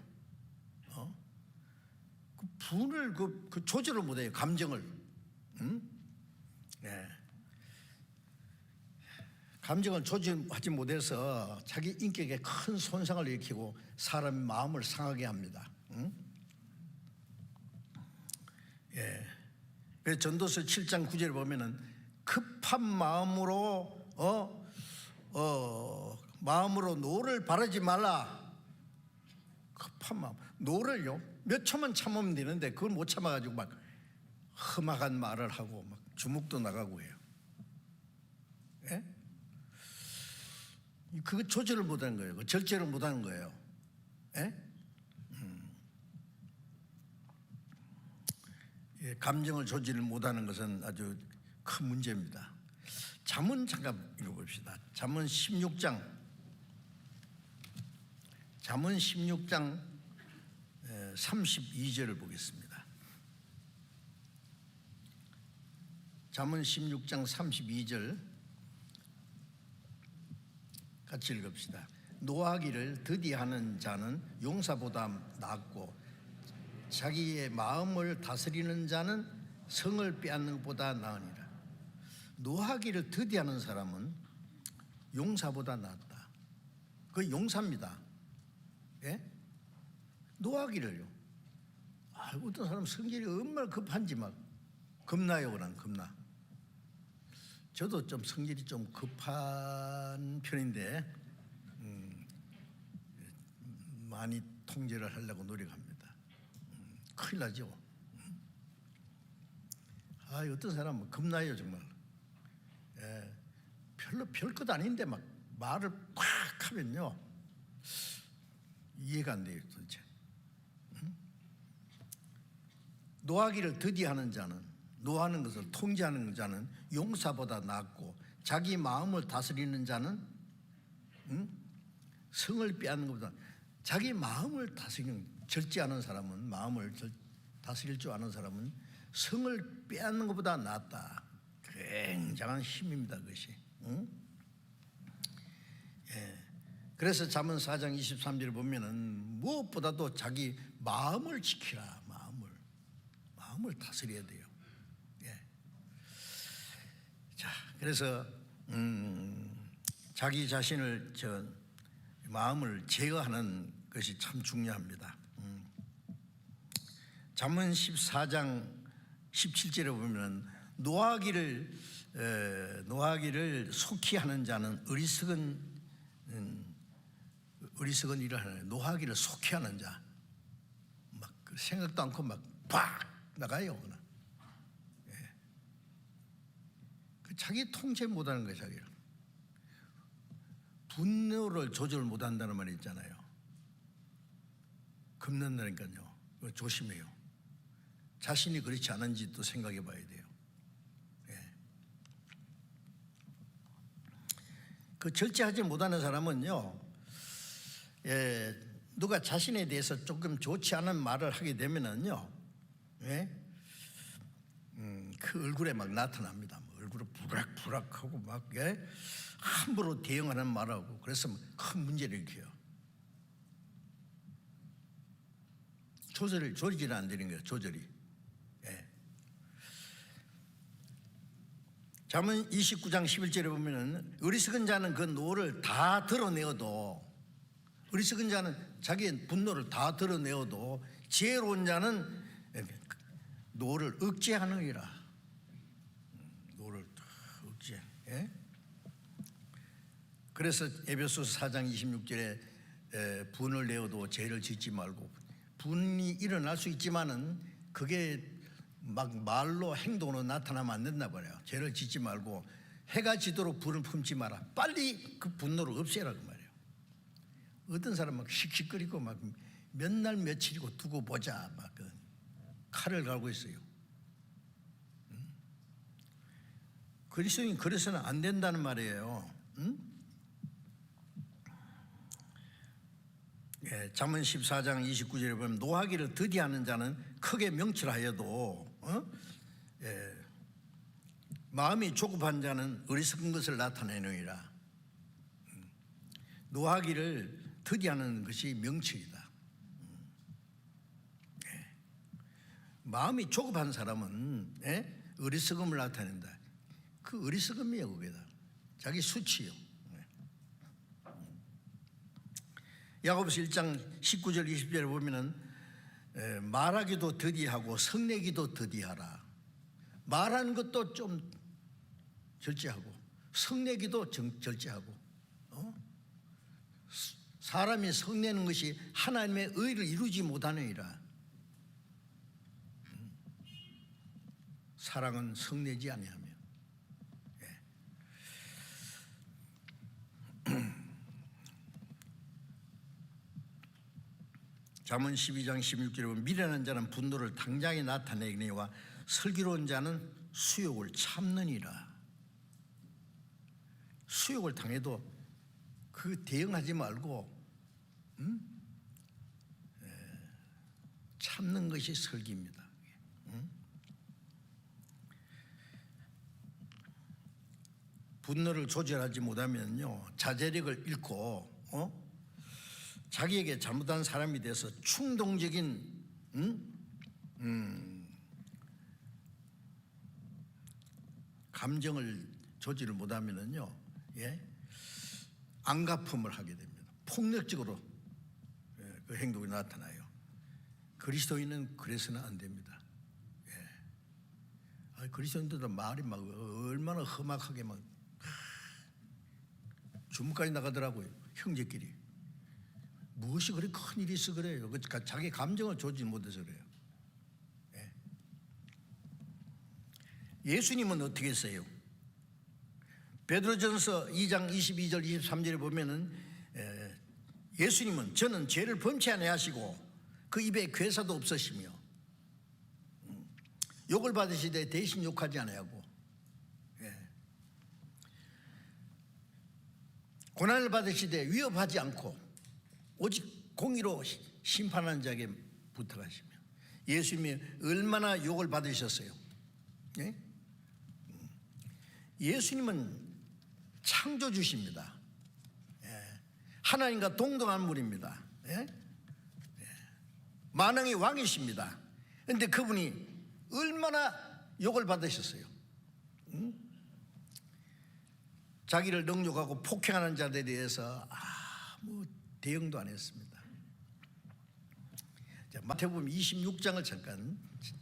그 분을 그 조절을 못해요. 감정을. 감정을 조절하지 못해서 자기 인격에 큰 손상을 일으키고 사람의 마음을 상하게 합니다. 예. 그래서 전도서 7장 9절에 보면은 급한 마음으로 마음으로 노를 바라지 말라. 급한 마음, 노를요 몇 초만 참으면 되는데 그걸 못 참아가지고 막 험악한 말을 하고 막 주먹도 나가고 해요. 예? 그거 조절을 못하는 거예요. 그 절제를 못하는 거예요. 예? 예, 감정을 조절을 못하는 것은 아주 큰 문제입니다. 잠언 잠깐 읽어봅시다. 잠언 16장 32절을 보겠습니다. 잠언 16장 32절 같이 읽읍시다. 노하기를 드디하는 자는 용사보다 낫고 자기의 마음을 다스리는 자는 성을 빼앗는 것보다 나으니라. 노하기를 더디하는 사람은 용사보다 낫다. 그 용사입니다. 예? 노하기를요. 어떤 사람 성질이 얼마나 급한지 막 겁나요, 그런 겁나. 저도 좀 성질이 좀 급한 편인데 많이 통제를 하려고 노력합니다. 큰일 나죠. 어떤 사람은 겁나요, 정말. 예, 별로 별것 아닌데 막 말을 팍 하면요 이해가 안 돼요, 도대체. 노하기를 더디하는 자는, 노하는 것을 통제하는 자는 용사보다 낫고, 자기 마음을 다스리는 자는 성을 빼앗는 것보다, 자기 마음을 다스리는, 절제하는 사람은, 마음을 다스릴 줄 아는 사람은 성을 빼앗는 것보다 낫다. 굉장한 힘입니다, 그것이. 예. 그래서 잠언 4장 23절을 보면은 무엇보다도 자기 마음을 지키라. 마음을 다스려야 돼요. 예. 자, 그래서 자기 자신을 마음을 제어하는 것이 참 중요합니다. 잠언 14장 17절에 보면 노하기를 속히 하는 자는 어리석은 일을 하는, 노하기를 속히 하는 자, 막 생각도 않고 막 팍 나가요. 예. 자기 통제 못하는 거예요. 자기를. 분노를 조절 못한다는 말이 있잖아요. 겁난다니까요. 조심해요. 자신이 그렇지 않은지 또 생각해 봐야 돼요. 예. 그 절제하지 못하는 사람은요, 누가 자신에 대해서 조금 좋지 않은 말을 하게 되면은요, 예? 그 얼굴에 막 나타납니다. 얼굴을 부락부락하고 막 함부로 대응하는 말하고, 그래서 큰 문제를 일으켜요. 조절이 안 되는 거예요. 조절이. 예. 잠언 29장 11절에 보면은 어리석은 자는 그 노를 다 드러내어도, 어리석은 자는 자기의 분노를 다 드러내어도 지혜로운 자는 노를 억제하느니라. 노를 억제. 예? 그래서 에베소서 4장 26절에 분을 내어도 죄를 짓지 말고, 분이 일어날 수 있지만은 그게 막 말로 행동으로 나타나면 안 된다 말이에요. 죄를 짓지 말고 해가 지도록 불을 품지 마라. 빨리 그 분노를 없애라 그 말이에요. 어떤 사람 막 씩씩거리고 막 몇 날 며칠이고 두고 보자 막 칼을 갈고 있어요. 그리스도인 그래서는 안 된다는 말이에요. 예, 잠언 14장 29절에 보면 노하기를 더디하는 자는 크게 명철하여도 마음이 조급한 자는 어리석은 것을 나타내느니라. 노하기를 더디하는 것이 명철이다. 마음이 조급한 사람은 어리석음을 나타낸다. 그 어리석음이에요. 그게다. 자기 수치요. 야고보서 1장 19절 20절에 보면은 말하기도 더디하고 성내기도 더디하라. 말하는 것도 좀 절제하고 성내기도 절제하고. 사람이 성내는 것이 하나님의 의를 이루지 못하느니라. 사랑은 성내지 아니하며. 잠언 12장 16절에 보면 미련한 자는 분노를 당장에 나타내니와 슬기로운 자는 수욕을 참느니라. 수욕을 당해도 그 대응하지 말고 참는 것이 슬기입니다. 분노를 조절하지 못하면요, 자제력을 잃고 자기에게 잘못한 사람이 돼서 충동적인 감정을 조절을 못하면은요, 예, 안갚음을 하게 됩니다. 폭력적으로 그 행동이 나타나요. 그리스도인은 그래서는 안 됩니다. 그리스도인들도 말이 막 얼마나 험악하게 막 주문까지 나가더라고요. 형제끼리 무엇이 그리 큰 일이 있어 그래요. 자기 감정을 조절 못해서 그래요. 예수님은 어떻게 했어요? 베드로전서 2장 22절 23절에 보면은 예수님은 저는 죄를 범치 아니하시고 그 입에 괴사도 없으시며 욕을 받으시되 대신 욕하지 아니하고 고난을 받으시되 위협하지 않고 오직 공의로 심판하는 자에게 부탁하시며 예수님이 얼마나 욕을 받으셨어요? 예? 예수님은 창조주십니다. 하나님과 동등한 분입니다. 만왕의 왕이십니다. 그런데 그분이 얼마나 욕을 받으셨어요? 자기를 능욕하고 폭행하는 자들에 대해서 아무 대응도 안 했습니다. 자, 마태복음 26장을 잠깐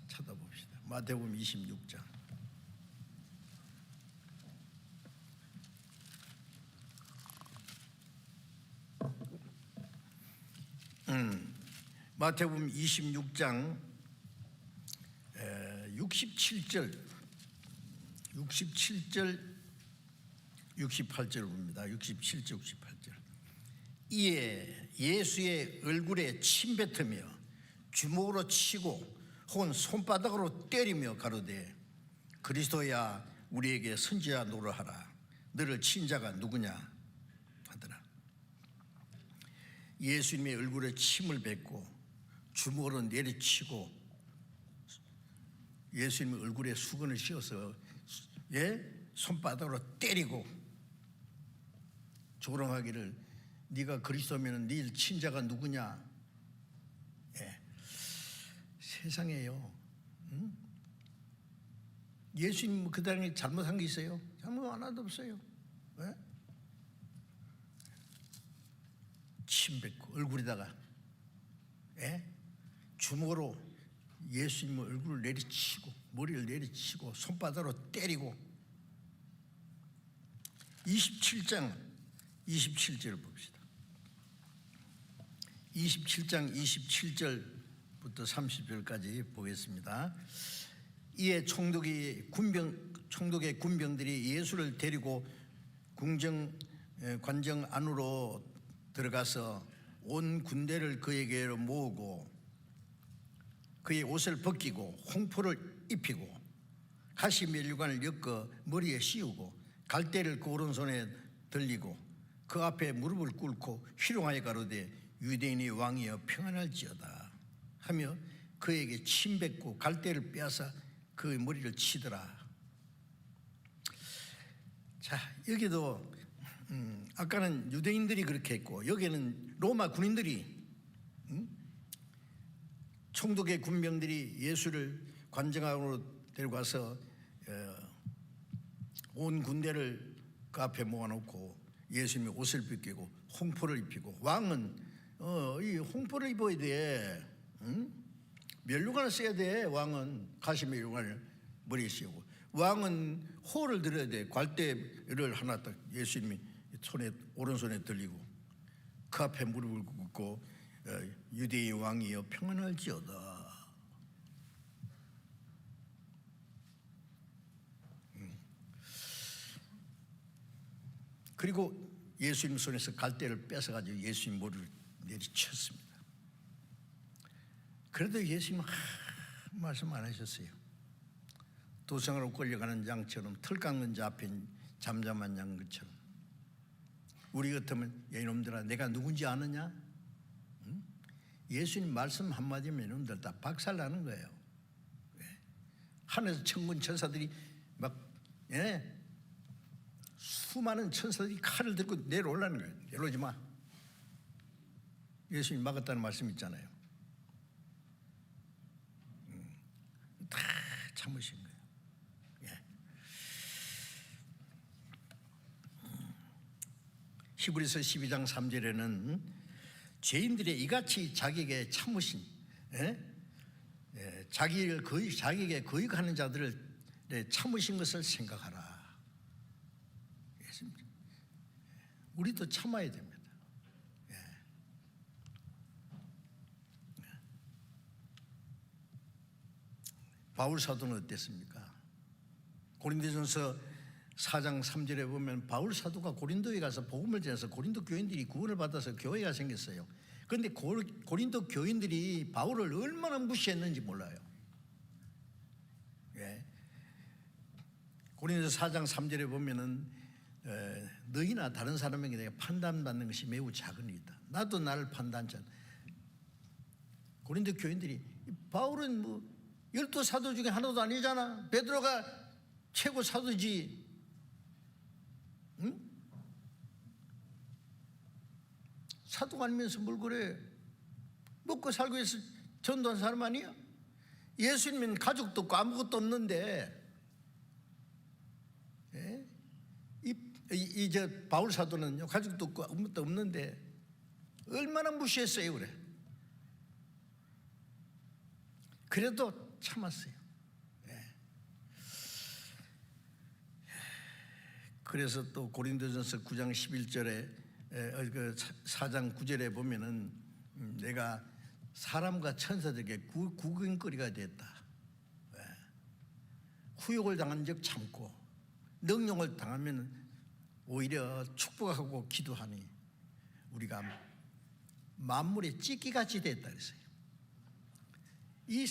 찾아봅시다. 마태복음 26장. 마태복음 26장 67절 68절을 봅니다. 67절 68절. 이에 예수의 얼굴에 침 뱉으며 주먹으로 치고 혹은 손바닥으로 때리며 가로되 그리스도야 우리에게 선지자 노릇하라. 너를 친 자가 누구냐 하더라. 예수님의 얼굴에 침을 뱉고 주먹으로 내리치고 예수님의 얼굴에 수건을 씌워서 손바닥으로 때리고 조롱하기를 네가 그리스도면 네 친자가 누구냐. 세상에요. 예수님 그 당에 잘못한 게 있어요? 잘못 하나도 없어요. 침 뱉고 얼굴에다가 주먹으로 예수님 얼굴을 내리치고 머리를 내리치고 손바닥으로 때리고 27장 27절을 봅시다. 27장 27절부터 30절까지 보겠습니다. 이에 총독의 군병들이 예수를 데리고 관정 안으로 들어가서 온 군대를 그에게로 모으고 그의 옷을 벗기고 홍포를 입히고 가시면류관을 엮어 머리에 씌우고 갈대를 그 오른손에 들리고 그 앞에 무릎을 꿇고 희롱하여 가로되 유대인의 왕이여 평안할지어다 하며 그에게 침 뱉고 갈대를 빼앗아 그의 머리를 치더라. 자, 여기도 아까는 유대인들이 그렇게 했고 여기는 로마 군인들이 총독의 군병들이 예수를 관정하고 데려가서 온 군대를 그 앞에 모아놓고 예수님의 옷을 벗기고 홍포를 입히고 왕은 이 홍포를 입어야 돼. 면류관을 써야 돼. 왕은 가시면류관을 머리에 씌우고 왕은 호를 들어야 돼. 괄대를 하나 딱 예수님이 손에 오른손에 들리고 그 앞에 무릎을 꿇고 유대의 왕이여 평안할지어다. 그리고 예수님 손에서 갈대를 뺏어가지고 예수님 머리를 내리쳤습니다. 그래도 예수님은 말씀 안 하셨어요. 도성으로 끌려가는 양처럼 털 깎는 자 앞에 잠잠한 양처럼. 우리 같으면 야 이놈들아 내가 누군지 아느냐? 예수님 말씀 한마디면 이놈들 다 박살나는 거예요. 하늘에서 천군 천사들이 막 수많은 천사들이 칼을 들고 내려오려는 거예요. 내려오지 마. 예수님 막았다는 말씀 있잖아요. 다 참으신 거예요. 예. 히브리서 12장 3절에는 죄인들의 이같이 자기에게 참으신, 자기에게 거역하는 자들을 참으신 것을 생각하라. 우리도 참아야 됩니다. 바울 사도는 어땠습니까? 고린도전서 4장 3절에 보면 바울 사도가 고린도에 가서 복음을 전해서 고린도 교인들이 구원을 받아서 교회가 생겼어요. 그런데 고린도 교인들이 바울을 얼마나 무시했는지 몰라요. 예. 고린도서 4장 3절에 보면은 너희나 다른 사람에게 내가 판단받는 것이 매우 작은 일이다. 나도 나를 판단자. 고린도 교인들이 바울은 뭐 12사도 중에 하나도 아니잖아. 베드로가 최고 사도지. 응? 사도가 아니면서 뭘 그래? 먹고 살고 해서 전도한 사람 아니야? 예수님은 가족도 없고 아무것도 없는데, 예? 이제 바울 사도는요, 가족도 없고 아무것도 없는데 얼마나 무시했어요, 그래. 그래도 참았어요. 예. 그래서 또 고린도전서 9장 11절에 4장 9절에 보면은 내가 사람과 천사들에게 구경거리가 됐다. 예. 후욕을 당한 적 참고 능욕을 당하면 오히려 축복하고 기도하니 우리가 만물의 찢기같이 됐다 그랬어요. 이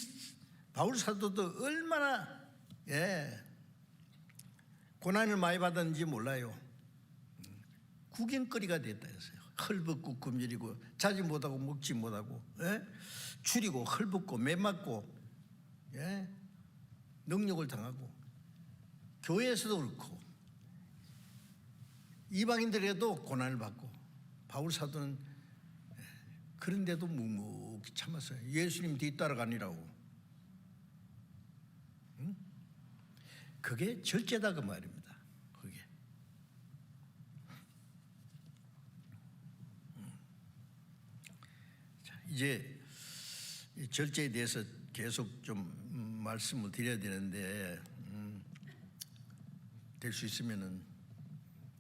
바울 사도도 얼마나 고난을 많이 받았는지 몰라요. 구경거리가 됐다 했어요. 헐벗고 굶주리고 자지 못하고 먹지 못하고 줄이고 헐벗고 매맞고 능욕을 당하고 교회에서도 그렇고 이방인들에도 고난을 받고 바울 사도는 그런데도 묵묵히 참았어요. 예수님 뒤따라가니라고. 그게 절제다 그 말입니다. 그게. 자, 이제 이 절제에 대해서 계속 좀 말씀을 드려야 되는데 될 수 있으면은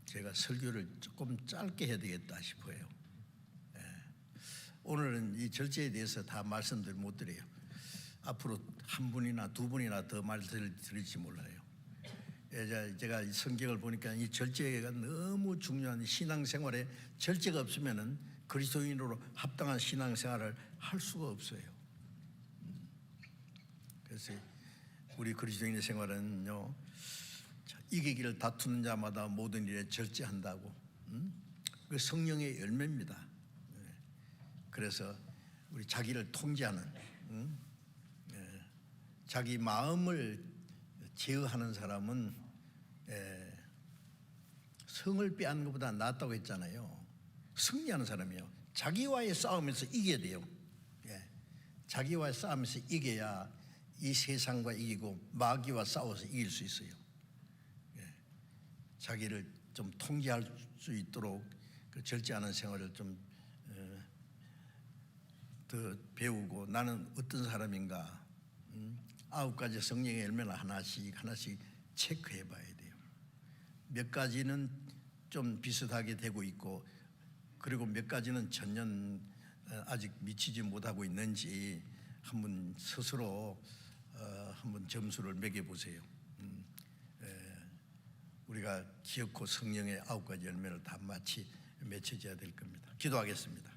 제가 설교를 조금 짧게 해야 되겠다 싶어요. 오늘은 이 절제에 대해서 다 말씀들 못 드려요. 앞으로 한 분이나 두 분이나 더 말씀을 드릴지 몰라요. 제가 이 성경을 보니까 이 절제가 너무 중요한 신앙생활에 절제가 없으면은 그리스도인으로 합당한 신앙생활을 할 수가 없어요. 그래서 우리 그리스도인의 생활은요, 이기기를 다투는 자마다 모든 일에 절제한다고. 그 성령의 열매입니다. 그래서 우리 자기를 통제하는, 자기 마음을 제어하는 사람은 성을 빼앗는 것보다 낫다고 했잖아요. 승리하는 사람이요. 자기와의 싸움에서 이겨야 돼요. 자기와의 싸움에서 이겨야 이 세상과 이기고 마귀와 싸워서 이길 수 있어요. 자기를 좀 통제할 수 있도록 그 절제하는 생활을 좀 더 배우고 나는 어떤 사람인가 9가지 성령의 열매를 하나씩 체크해 봐야 돼요. 몇 가지는 좀 비슷하게 되고 있고 그리고 몇 가지는 전혀 아직 미치지 못하고 있는지 한번 스스로 한번 점수를 매겨 보세요. 우리가 기어코 성령의 9가지 열매를 다 마치 맺혀져야 될 겁니다. 기도하겠습니다.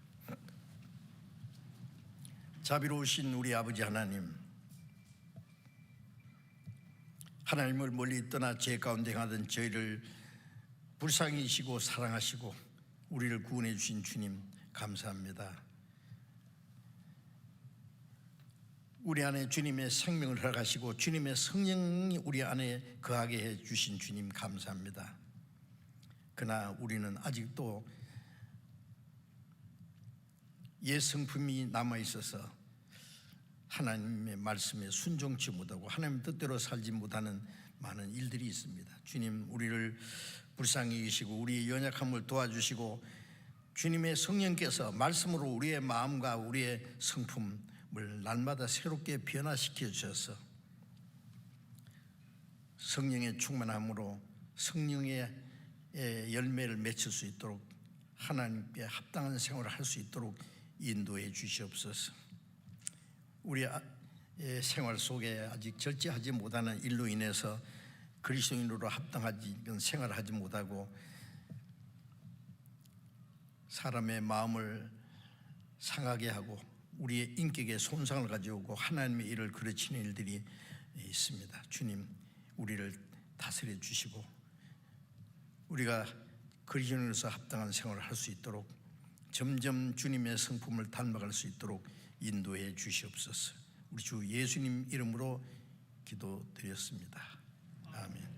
자비로우신 우리 아버지 하나님, 하나님을 멀리 떠나 죄 가운데 행하던 저희를 불쌍히 여기시고 사랑하시고 우리를 구원해 주신 주님 감사합니다. 우리 안에 주님의 생명을 허락하시고 주님의 성령이 우리 안에 거하게 해 주신 주님 감사합니다. 그러나 우리는 아직도 옛 성품이 남아 있어서 하나님의 말씀에 순종치 못하고 하나님 뜻대로 살지 못하는 많은 일들이 있습니다. 주님, 우리를 불쌍히 여기시고 우리의 연약함을 도와주시고 주님의 성령께서 말씀으로 우리의 마음과 우리의 성품을 날마다 새롭게 변화시켜 주셔서 성령의 충만함으로 성령의 열매를 맺을 수 있도록 하나님께 합당한 생활을 할 수 있도록 인도해 주시옵소서. 우리의 생활 속에 아직 절제하지 못하는 일로 인해서 그리스도인으로 합당하지 생활을 하지 못하고 사람의 마음을 상하게 하고 우리의 인격에 손상을 가져오고 하나님의 일을 그르치는 일들이 있습니다. 주님, 우리를 다스려 주시고 우리가 그리스도인으로서 합당한 생활을 할 수 있도록 점점 주님의 성품을 닮아갈 수 있도록 인도해 주시옵소서. 우리 주 예수님 이름으로 기도드렸습니다. 아멘.